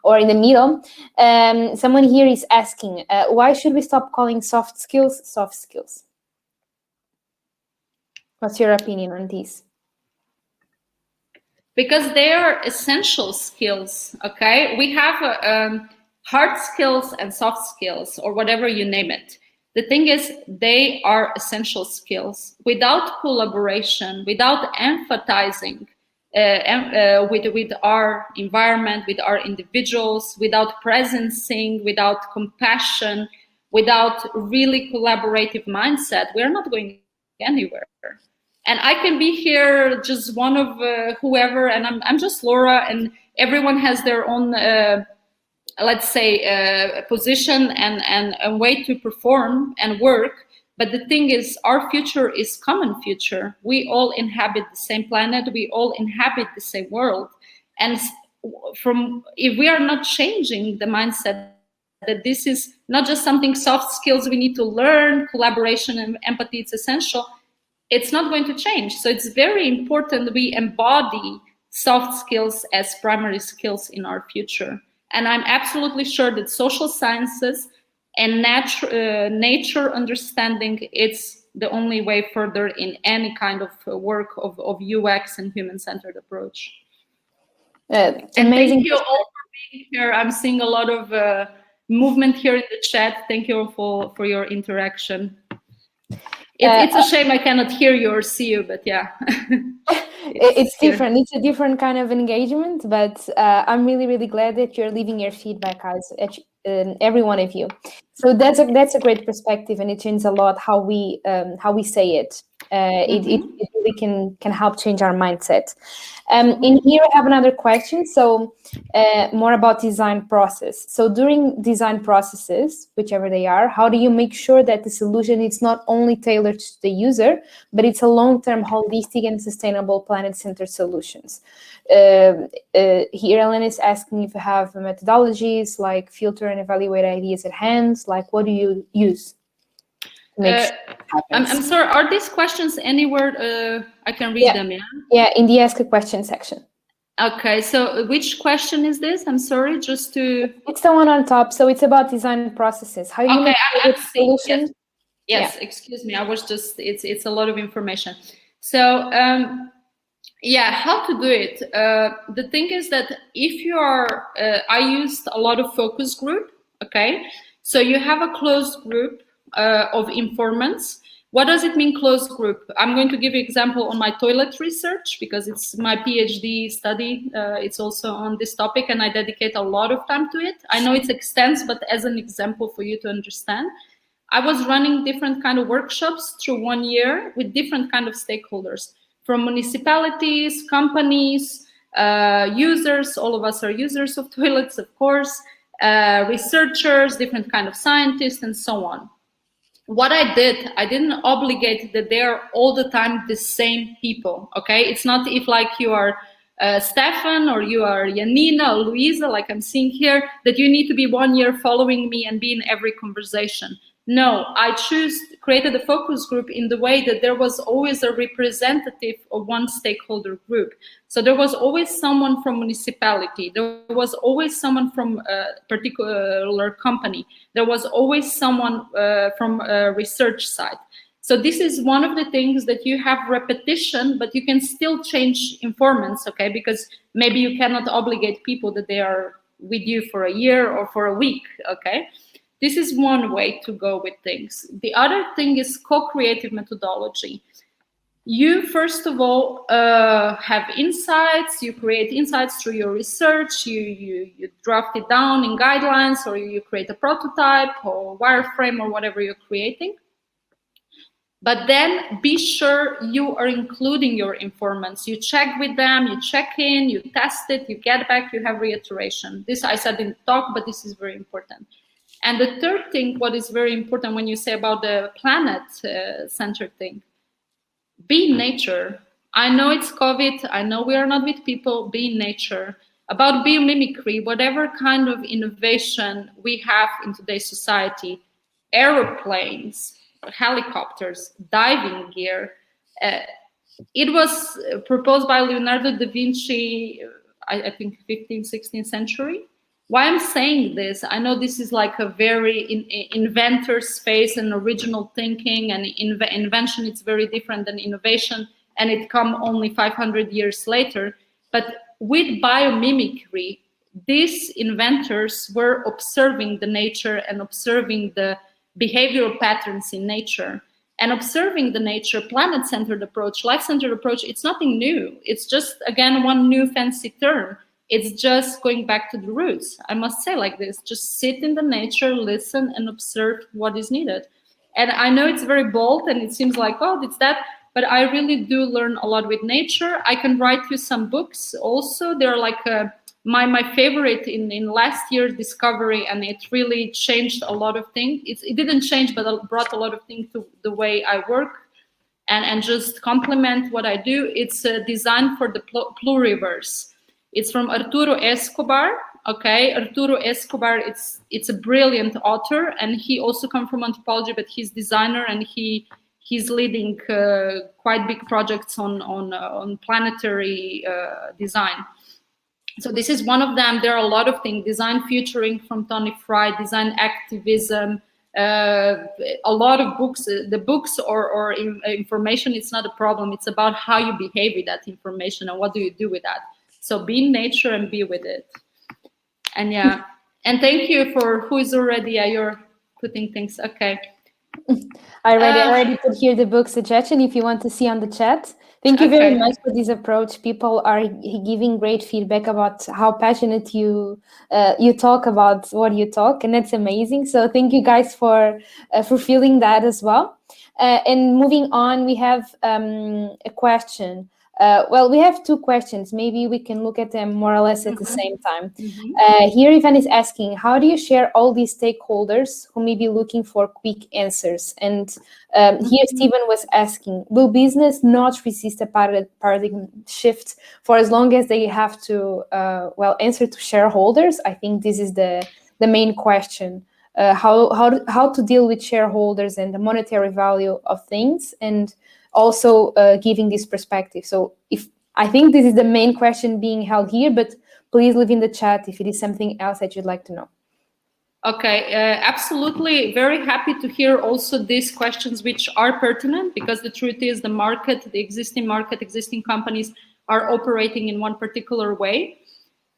or in the middle. Someone here is asking, why should we stop calling soft skills soft skills? What's your opinion on this? Because they are essential skills, okay? We have hard skills and soft skills, or whatever you name it. The thing is, they are essential skills. Without collaboration, without empathizing with our environment, with our individuals, without presencing, without compassion, without really collaborative mindset, we're not going anywhere. And I can be here just one of whoever, and I'm just Laura, and everyone has their own, let's say, position and a way to perform and work. But the thing is, our future is common future. We all inhabit the same planet. We all inhabit the same world. And if we are not changing the mindset that this is not just something soft skills we need to learn, collaboration and empathy, it's essential, it's not going to change. So it's very important that we embody soft skills as primary skills in our future. And I'm absolutely sure that social sciences and nature understanding, it's the only way further in any kind of work of UX and human-centered approach. Amazing. And thank you all for being here. I'm seeing a lot of movement here in the chat. Thank you for your interaction. It's a shame I cannot hear you or see you, but yeah. It's different. It's a different kind of engagement, but I'm really, really glad that you're leaving your feedback, guys, every one of you. So that's a great perspective, and it changes a lot how we say it. It really can help change our mindset. In here, I have another question. So more about design process. So during design processes, whichever they are, how do you make sure that the solution is not only tailored to the user, but it's a long-term, holistic, and sustainable planet-centered solutions? Here, Ellen is asking if you have methodologies like filter and evaluate ideas at hand. Like, what do you use? I'm sorry, are these questions anywhere I can read them, yeah? Yeah, in the Ask a Question section. Okay, so which question is this? I'm sorry, just to... It's the one on top, so it's about design processes. How you make a solution? Yes, excuse me, I was just, it's a lot of information. So, yeah, how to do it? The thing is that if you are, I used a lot of focus group, okay? So you have a closed group of informants. What does it mean, closed group? I'm going to give you an example on my toilet research because it's my PhD study. It's also on this topic and I dedicate a lot of time to it. I know it's extensive, but as an example for you to understand, I was running different kind of workshops through 1 year with different kind of stakeholders from municipalities, companies, users. All of us are users of toilets, of course, researchers, different kind of scientists, and so on. What I did, I didn't obligate that they're all the time the same people, okay? It's not if like you are Stefan or you are Janina or Luisa, like I'm seeing here, that you need to be 1 year following me and be in every conversation. No, I choose created a focus group in the way that there was always a representative of one stakeholder group. So there was always someone from municipality, there was always someone from a particular company, there was always someone from a research side. So this is one of the things that you have repetition, but you can still change informants, okay? Because maybe you cannot obligate people that they are with you for a year or for a week, okay? This is one way to go with things. The other thing is co-creative methodology. You, first of all, have insights, you create insights through your research, you draft it down in guidelines, or you create a prototype or wireframe or whatever you're creating. But then be sure you are including your informants. You check with them, you check in, you test it, you get back, you have reiteration. This I said in the talk, but this is very important. And the third thing, what is very important when you say about the planet-centered thing, be in nature. I know it's COVID, I know we are not with people, be in nature. About biomimicry, whatever kind of innovation we have in today's society, aeroplanes, helicopters, diving gear, it was proposed by Leonardo da Vinci, I think 15th, 16th century. Why I'm saying this, I know this is like a very inventor space and original thinking, and invention is very different than innovation, and it come only 500 years later. But with biomimicry, these inventors were observing the nature and observing the behavioral patterns in nature, and observing the nature, planet-centered approach, life-centered approach. It's nothing new. It's just, again, one new fancy term. It's just going back to the roots. I must say like this, just sit in the nature, listen and observe what is needed. And I know it's very bold and it seems like, oh, it's that, but I really do learn a lot with nature. I can write you some books also. They're like my favorite in last year's discovery, and it really changed a lot of things. It didn't change, but it brought a lot of things to the way I work and just complement what I do. It's designed for the pluriverse. It's from Arturo Escobar. Okay, Arturo Escobar. It's a brilliant author, and he also comes from anthropology, but he's designer and he's leading quite big projects on planetary design. So this is one of them. There are a lot of things: design futuring from Tony Fry, design activism. A lot of books. The books or information, it's not a problem. It's about how you behave with that information and what do you do with that. So be in nature and be with it. And yeah, and thank you for who is already, you're putting things, okay. I already put here the book suggestion if you want to see on the chat. Thank you very much for this approach. People are giving great feedback about how passionate you talk about what you talk, and that's amazing. So thank you guys for feeling that as well. And moving on, we have a question. Well, we have two questions. Maybe we can look at them more or less at the same time. Here, Ivan is asking, how do you share all these stakeholders who may be looking for quick answers? And here, Stephen was asking, will business not resist a paradigm shift for as long as they have to, answer to shareholders? I think this is the main question. How to deal with shareholders and the monetary value of things, and also giving this perspective. So I think this is the main question being held here, but please leave in the chat if it is something else that you'd like to know. Okay, absolutely. Very happy to hear also these questions, which are pertinent, because the truth is the existing companies are operating in one particular way.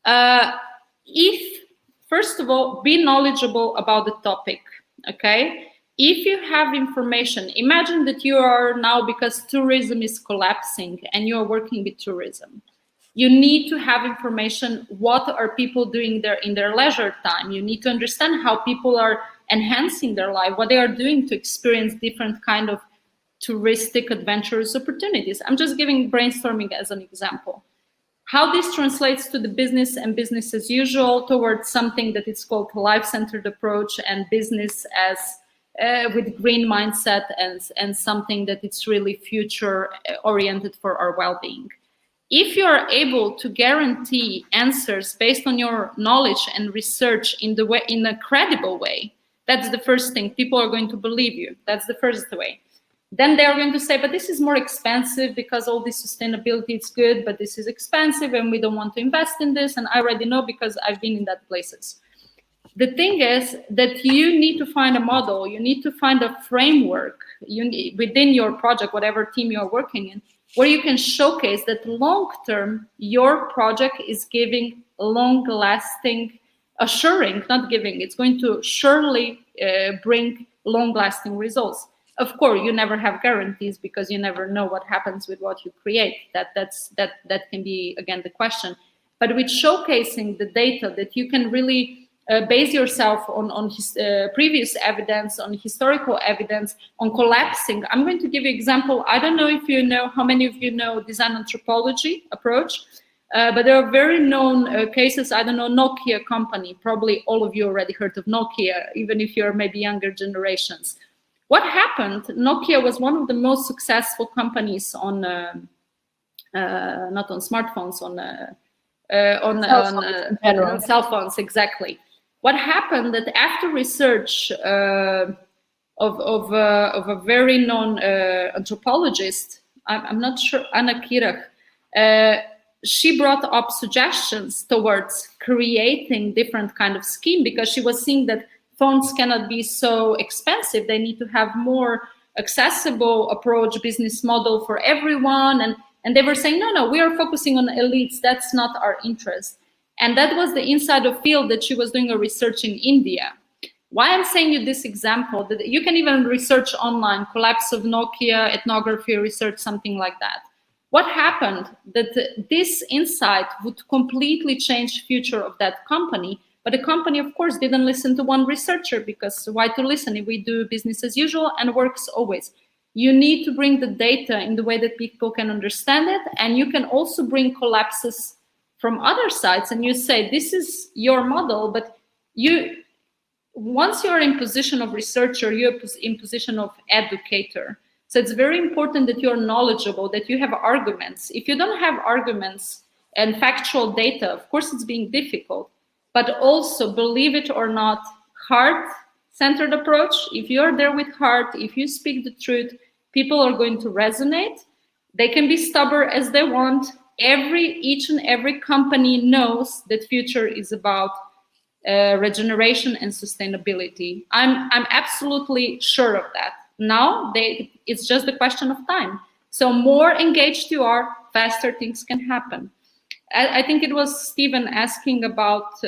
First of all, be knowledgeable about the topic, okay? If you have information, imagine that you are now, because tourism is collapsing and you are working with tourism, you need to have information. What are people doing there in their leisure time? You need to understand how people are enhancing their life, what they are doing to experience different kind of touristic adventurous opportunities. I'm just giving brainstorming as an example. How this translates to the business and business as usual towards something that is called life-centered approach and business as with green mindset and something that it's really future oriented for our well-being. If you are able to guarantee answers based on your knowledge and research in a credible way, That's the first thing. People are going to believe you. That's the first way. Then they're going to say, but this is more expensive because all this sustainability is good, but this is expensive and we don't want to invest in this. And I already know because I've been in that places. The thing is that you need to find a model, you need to find a framework within your project, whatever team you're working in, where you can showcase that long-term, your project is giving long-lasting, assuring, not giving, it's going to surely bring long-lasting results. Of course, you never have guarantees because you never know what happens with what you create. That can be, again, the question. But with showcasing the data that you can really base yourself on previous evidence, on historical evidence, on collapsing. I'm going to give you an example. I don't know if you know, how many of you know design anthropology approach, but there are very known cases. I don't know, Nokia company, probably all of you already heard of Nokia, even if you're maybe younger generations. What happened, Nokia was one of the most successful companies on, not on smartphones, on cell phones, exactly. What happened that after research of a very known anthropologist, I'm not sure, Anna Kirach, she brought up suggestions towards creating different kind of scheme because she was seeing that phones cannot be so expensive. They need to have more accessible approach, business model for everyone. And they were saying, no, we are focusing on elites. That's not our interest. And that was the inside of field that she was doing a research in India. Why I'm saying you this example, that you can even research online, collapse of Nokia, ethnography research, something like that. What happened? That this insight would completely change future of that company. But the company, of course, didn't listen to one researcher because why to listen if we do business as usual and works always? You need to bring the data in the way that people can understand it. And you can also bring collapses from other sides and you say, this is your model, but once you're in position of researcher, you're in position of educator. So it's very important that you're knowledgeable, that you have arguments. If you don't have arguments and factual data, of course it's being difficult, but also, believe it or not, heart-centered approach. If you're there with heart, if you speak the truth, people are going to resonate. They can be stubborn as they want. Each and every company knows that future is about regeneration and sustainability. I'm absolutely sure of that. Now, it's just a question of time. So more engaged you are, faster things can happen. I think it was Stephen asking about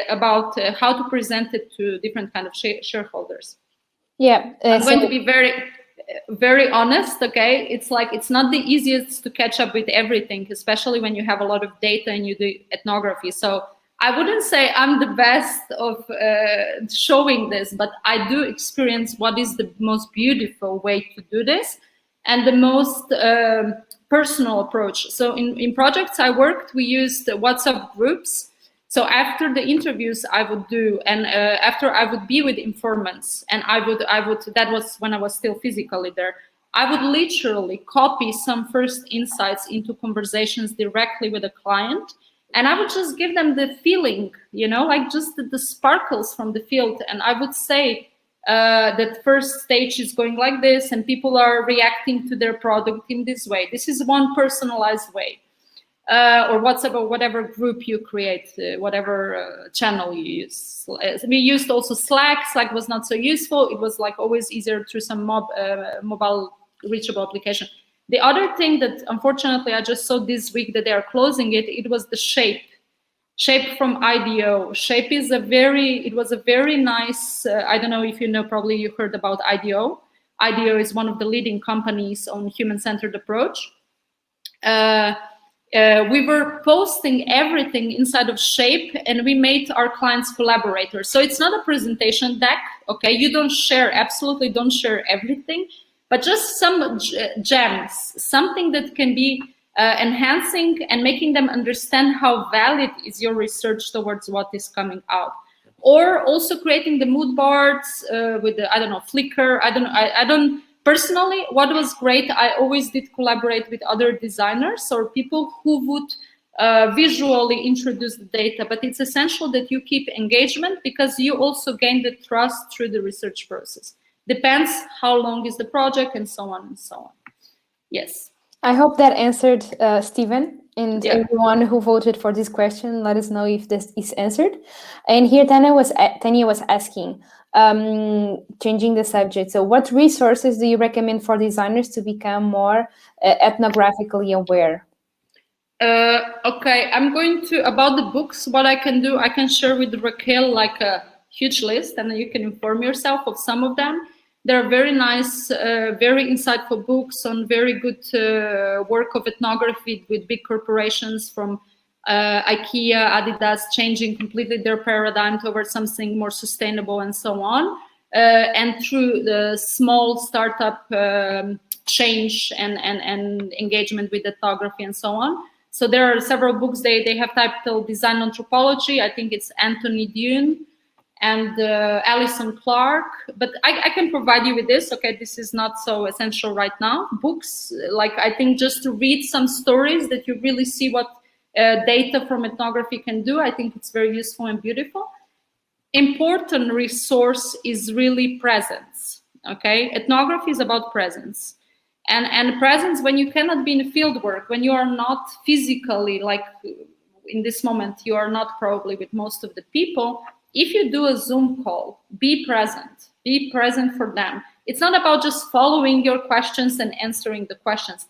about how to present it to different kind of shareholders. Yeah, I'm going to be very honest. Okay, it's not the easiest to catch up with everything, especially when you have a lot of data and you do ethnography. So I wouldn't say I'm the best of showing this, but I do experience what is the most beautiful way to do this and the most personal approach. So in projects I worked, we used WhatsApp groups. So after the interviews I would do, and after I would be with informants, and I would that was when I was still physically there, I would literally copy some first insights into conversations directly with a client. And I would just give them the feeling, like just the sparkles from the field. And I would say that first stage is going like this, and people are reacting to their product in this way. This is one personalized way. Or WhatsApp or whatever group you create, whatever channel you use. We used also Slack. Slack was not so useful. It was like always easier through some mobile reachable application. The other thing that unfortunately I just saw this week that they are closing it was the Shape. Shape from IDEO. Shape is it was a very nice, I don't know if you know, probably you heard about IDEO. IDEO is one of the leading companies on human-centered approach. We were posting everything inside of Shape, and we made our clients collaborators. So it's not a presentation deck, okay? You don't share, absolutely don't share everything, but just some gems, something that can be enhancing and making them understand how valid is your research towards what is coming out. Or also creating the mood boards with the, Flickr. I don't personally, what was great, I always did collaborate with other designers or people who would visually introduce the data, but it's essential that you keep engagement because you also gain the trust through the research process. Depends how long is the project and so on and so on. Yes. I hope that answered Stephen and everyone who voted for this question. Let us know if this is answered. And here Tanya was asking, changing the subject. So what resources do you recommend for designers to become more ethnographically aware? Okay, I'm going to, about the books, what I can do, I can share with Raquel like a huge list and you can inform yourself of some of them. There are very nice, very insightful books on very good work of ethnography with big corporations from IKEA, Adidas, changing completely their paradigm towards something more sustainable and so on. And through the small startup change and engagement with ethnography and so on. So there are several books they have titled Design Anthropology. I think it's Anthony Dune and Alison Clark. But I can provide you with this. Okay, this is not so essential right now. Books, like I think just to read some stories that you really see what data from ethnography can do. I think it's very useful and beautiful. Important resource is really presence. Okay, ethnography is about presence. And presence when you cannot be in field work, when you are not physically, like in this moment, you are not probably with most of the people. If you do a Zoom call, be present for them. It's not about just following your questions and answering the questions.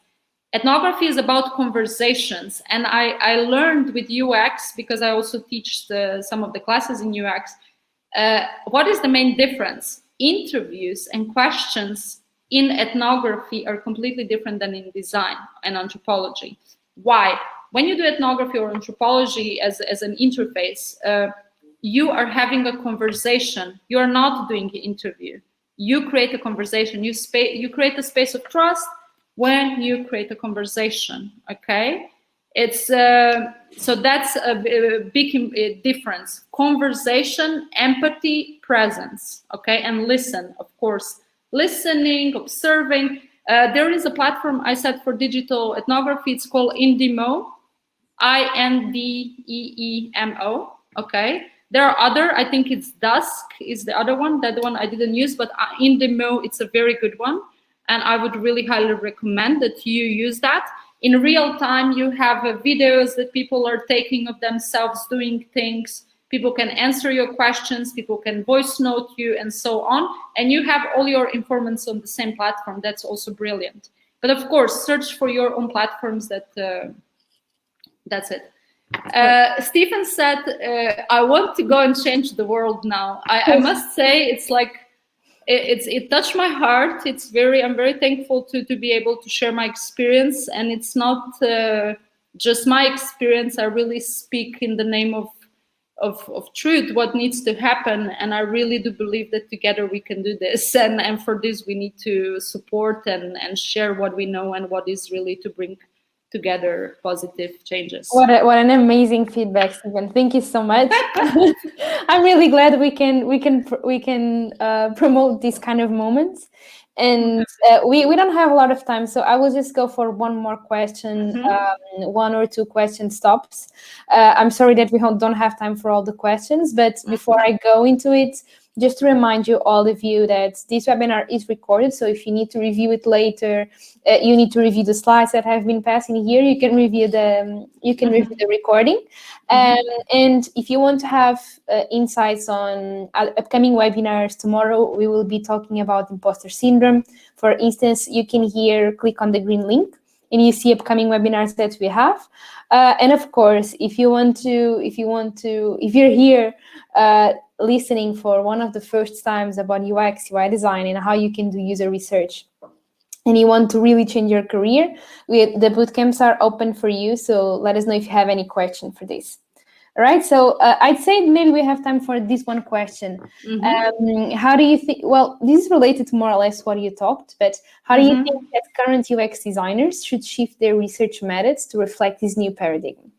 Ethnography is about conversations. And I learned with UX, because I also teach some of the classes in UX, what is the main difference? Interviews and questions in ethnography are completely different than in design and anthropology. Why? When you do ethnography or anthropology as an interface, you are having a conversation. You are not doing an interview. You create a conversation. You create a space of trust when you create a conversation, okay? It's so that's a big difference. Conversation, empathy, presence, okay? And listen, of course. Listening, observing. There is a platform I set for digital ethnography. It's called Indemo, INDEEMO. Okay. There are other. I think it's Dusk is the other one. That one I didn't use, but Indemo, it's a very good one, and I would really highly recommend that you use that. In real time, you have videos that people are taking of themselves doing things. People can answer your questions, people can voice note you and so on. And you have all your informants on the same platform. That's also brilliant. But of course, search for your own platforms. That's it. Stephen said, I want to go and change the world now. I must say, it's like, it touched my heart. I'm very thankful to be able to share my experience. And it's not just my experience. I really speak in the name of truth, what needs to happen. And I really do believe that together we can do this. And for this, we need to support and share what we know and what is really to bring together positive changes. What an amazing feedback, Stephen. Thank you so much. I'm really glad we can promote these kind of moments. And we don't have a lot of time, so I will just go for one more question, one or two question stops. I'm sorry that we don't have time for all the questions, but before I go into it, just to remind you, all of you, that this webinar is recorded. So if you need to review it later, you need to review the slides that have been passing here. You can review the recording. And if you want to have insights on upcoming webinars, tomorrow we will be talking about imposter syndrome. For instance, you can here click on the green link and you see upcoming webinars that we have. And of course, if you're here listening for one of the first times about UX, UI design, and how you can do user research, and you want to really change your career, the bootcamps are open for you. So let us know if you have any question for this. All right, so I'd say maybe we have time for this one question. How do you think, well, this is related to more or less what you talked, but how do you think that current UX designers should shift their research methods to reflect this new paradigm?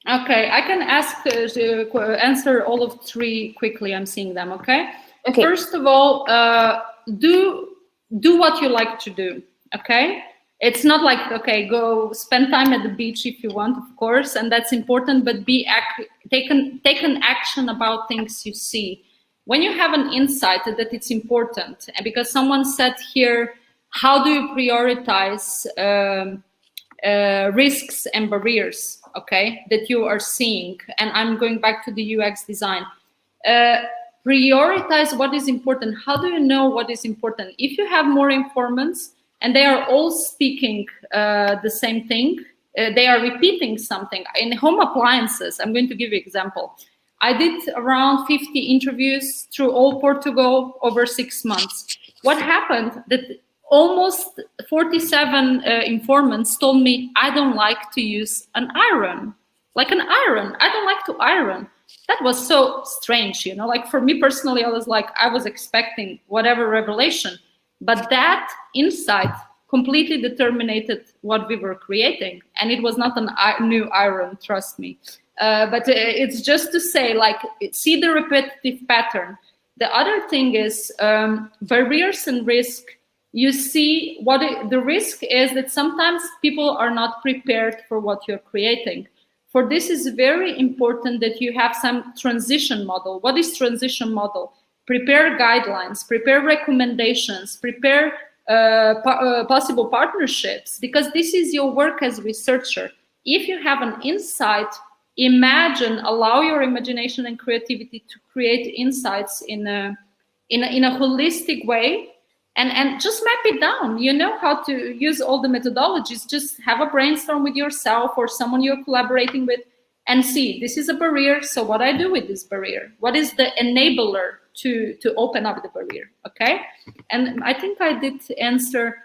Okay, I can answer all of three quickly. I'm seeing them, okay? First of all, do what you like to do, okay? It's not like, okay, go spend time at the beach if you want, of course, and that's important, but take an action about things you see. When you have an insight that it's important, and because someone said here, how do you prioritize risks and barriers, okay, that you are seeing? And I'm going back to the UX design. Prioritize what is important. How do you know what is important? If you have more informants and they are all speaking the same thing, they are repeating something. In home appliances, I'm going to give you an example. I did around 50 interviews through all Portugal over 6 months. What happened that almost 47 informants told me, I don't like to use an iron, like an iron. I don't like to iron. That was so strange, you know, like for me personally, I was expecting whatever revelation, but that insight completely determined what we were creating. And it was not a new iron, trust me. But it's just to say, like, see the repetitive pattern. The other thing is barriers and risk. You see the risk is that sometimes people are not prepared for what you're creating. For this is very important that you have some transition model. What is transition model? Prepare guidelines, prepare recommendations, prepare possible partnerships, because this is your work as researcher. If you have an insight, allow your imagination and creativity to create insights in a holistic way. And just map it down. You know how to use all the methodologies. Just have a brainstorm with yourself or someone you're collaborating with and see, this is a barrier. So what I do with this barrier? What is the enabler to open up the barrier? Okay. And I think I did answer.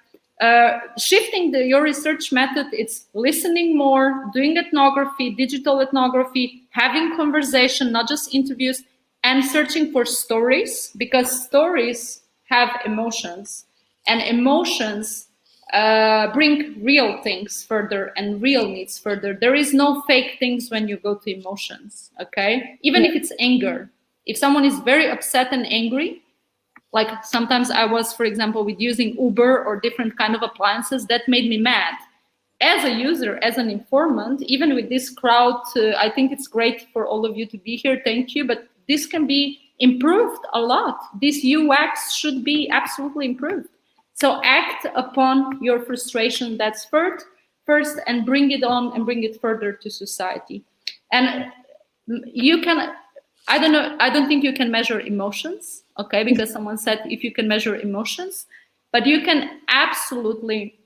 Shifting your research method, it's listening more, doing ethnography, digital ethnography, having conversation, not just interviews, and searching for stories, because stories have emotions, and emotions bring real things further and real needs further. There is no fake things when you go to emotions, okay? Even if it's anger. If someone is very upset and angry, like sometimes I was, for example, with using Uber or different kind of appliances, that made me mad. As a user, as an informant, even with this crowd, I think it's great for all of you to be here, thank you, but this can be improved a lot. This UX should be absolutely improved. So act upon your frustration that's first and bring it on and bring it further to society. And you can, I don't think you can measure emotions, okay? Because someone said if you can measure emotions, but you can absolutely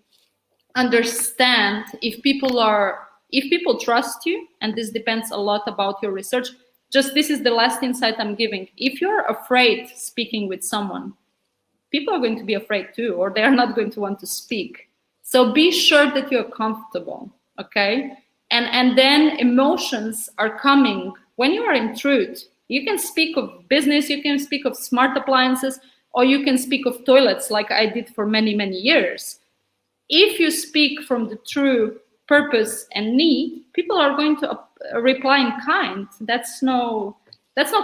understand if people trust you, and this depends a lot about your research. Just this is the last insight I'm giving. If you're afraid speaking with someone, people are going to be afraid too, or they are not going to want to speak. So be sure that you're comfortable, okay? And then emotions are coming when you are in truth. You can speak of business, you can speak of smart appliances, or you can speak of toilets like I did for many, many years. If you speak from the true purpose and need, people are going to reply in kind. That's no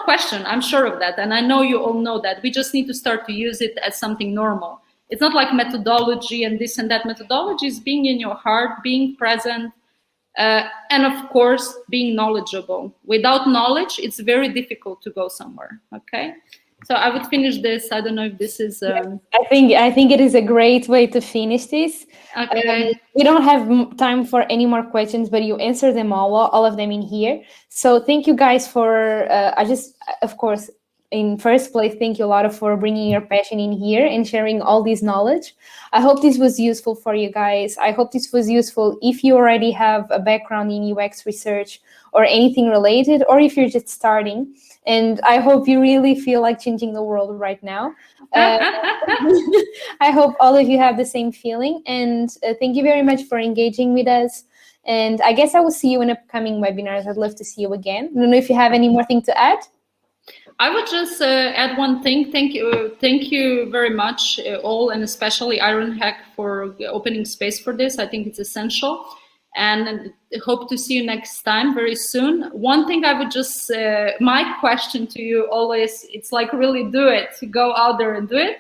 question. I'm sure of that. And I know you all know that. We just need to start to use it as something normal. It's not like methodology and this and that. Methodology is being in your heart, being present, and of course, being knowledgeable. Without knowledge, it's very difficult to go somewhere, okay? So I would finish this. I don't know if this is... I think it is a great way to finish this. Okay. We don't have time for any more questions, but you answered them all of them in here. So thank you guys for, of course, in first place, thank you a lot for bringing your passion in here and sharing all this knowledge. I hope this was useful for you guys. I hope this was useful if you already have a background in UX research or anything related, or if you're just starting. And I hope you really feel like changing the world right now. I hope all of you have the same feeling. And thank you very much for engaging with us. And I guess I will see you in upcoming webinars. I'd love to see you again. I don't know if you have any more thing to add. I would just add one thing. Thank you very much, all, and especially Ironhack for opening space for this. I think it's essential. And hope to see you next time very soon. One thing I would just, my question to you always, it's like really do it, go out there and do it.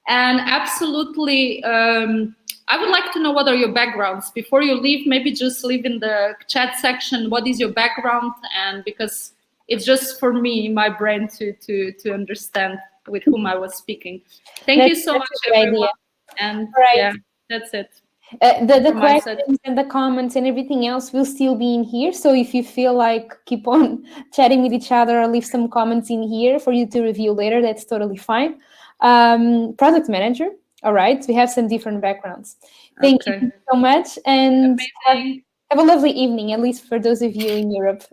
And absolutely I would like to know what are your backgrounds. Before you leave, maybe just leave in the chat section what is your background, and because it's just for me, my brain to understand with whom I was speaking. Thank you so much, everyone. And yeah, that's it. The questions and the comments and everything else will still be in here. So if you feel like keep on chatting with each other or leave some comments in here for you to review later, that's totally fine. Product manager. All right. We have some different backgrounds. Thank you so much. And have a lovely evening, at least for those of you in Europe.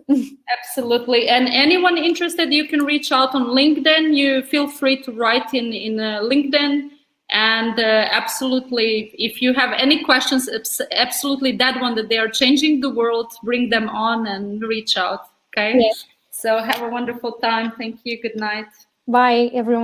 Absolutely. And anyone interested, you can reach out on LinkedIn. You feel free to write in LinkedIn. And absolutely, if you have any questions, absolutely that one that they are changing the world, bring them on and reach out. Okay. Yeah. So have a wonderful time. Thank you. Good night. Bye, everyone.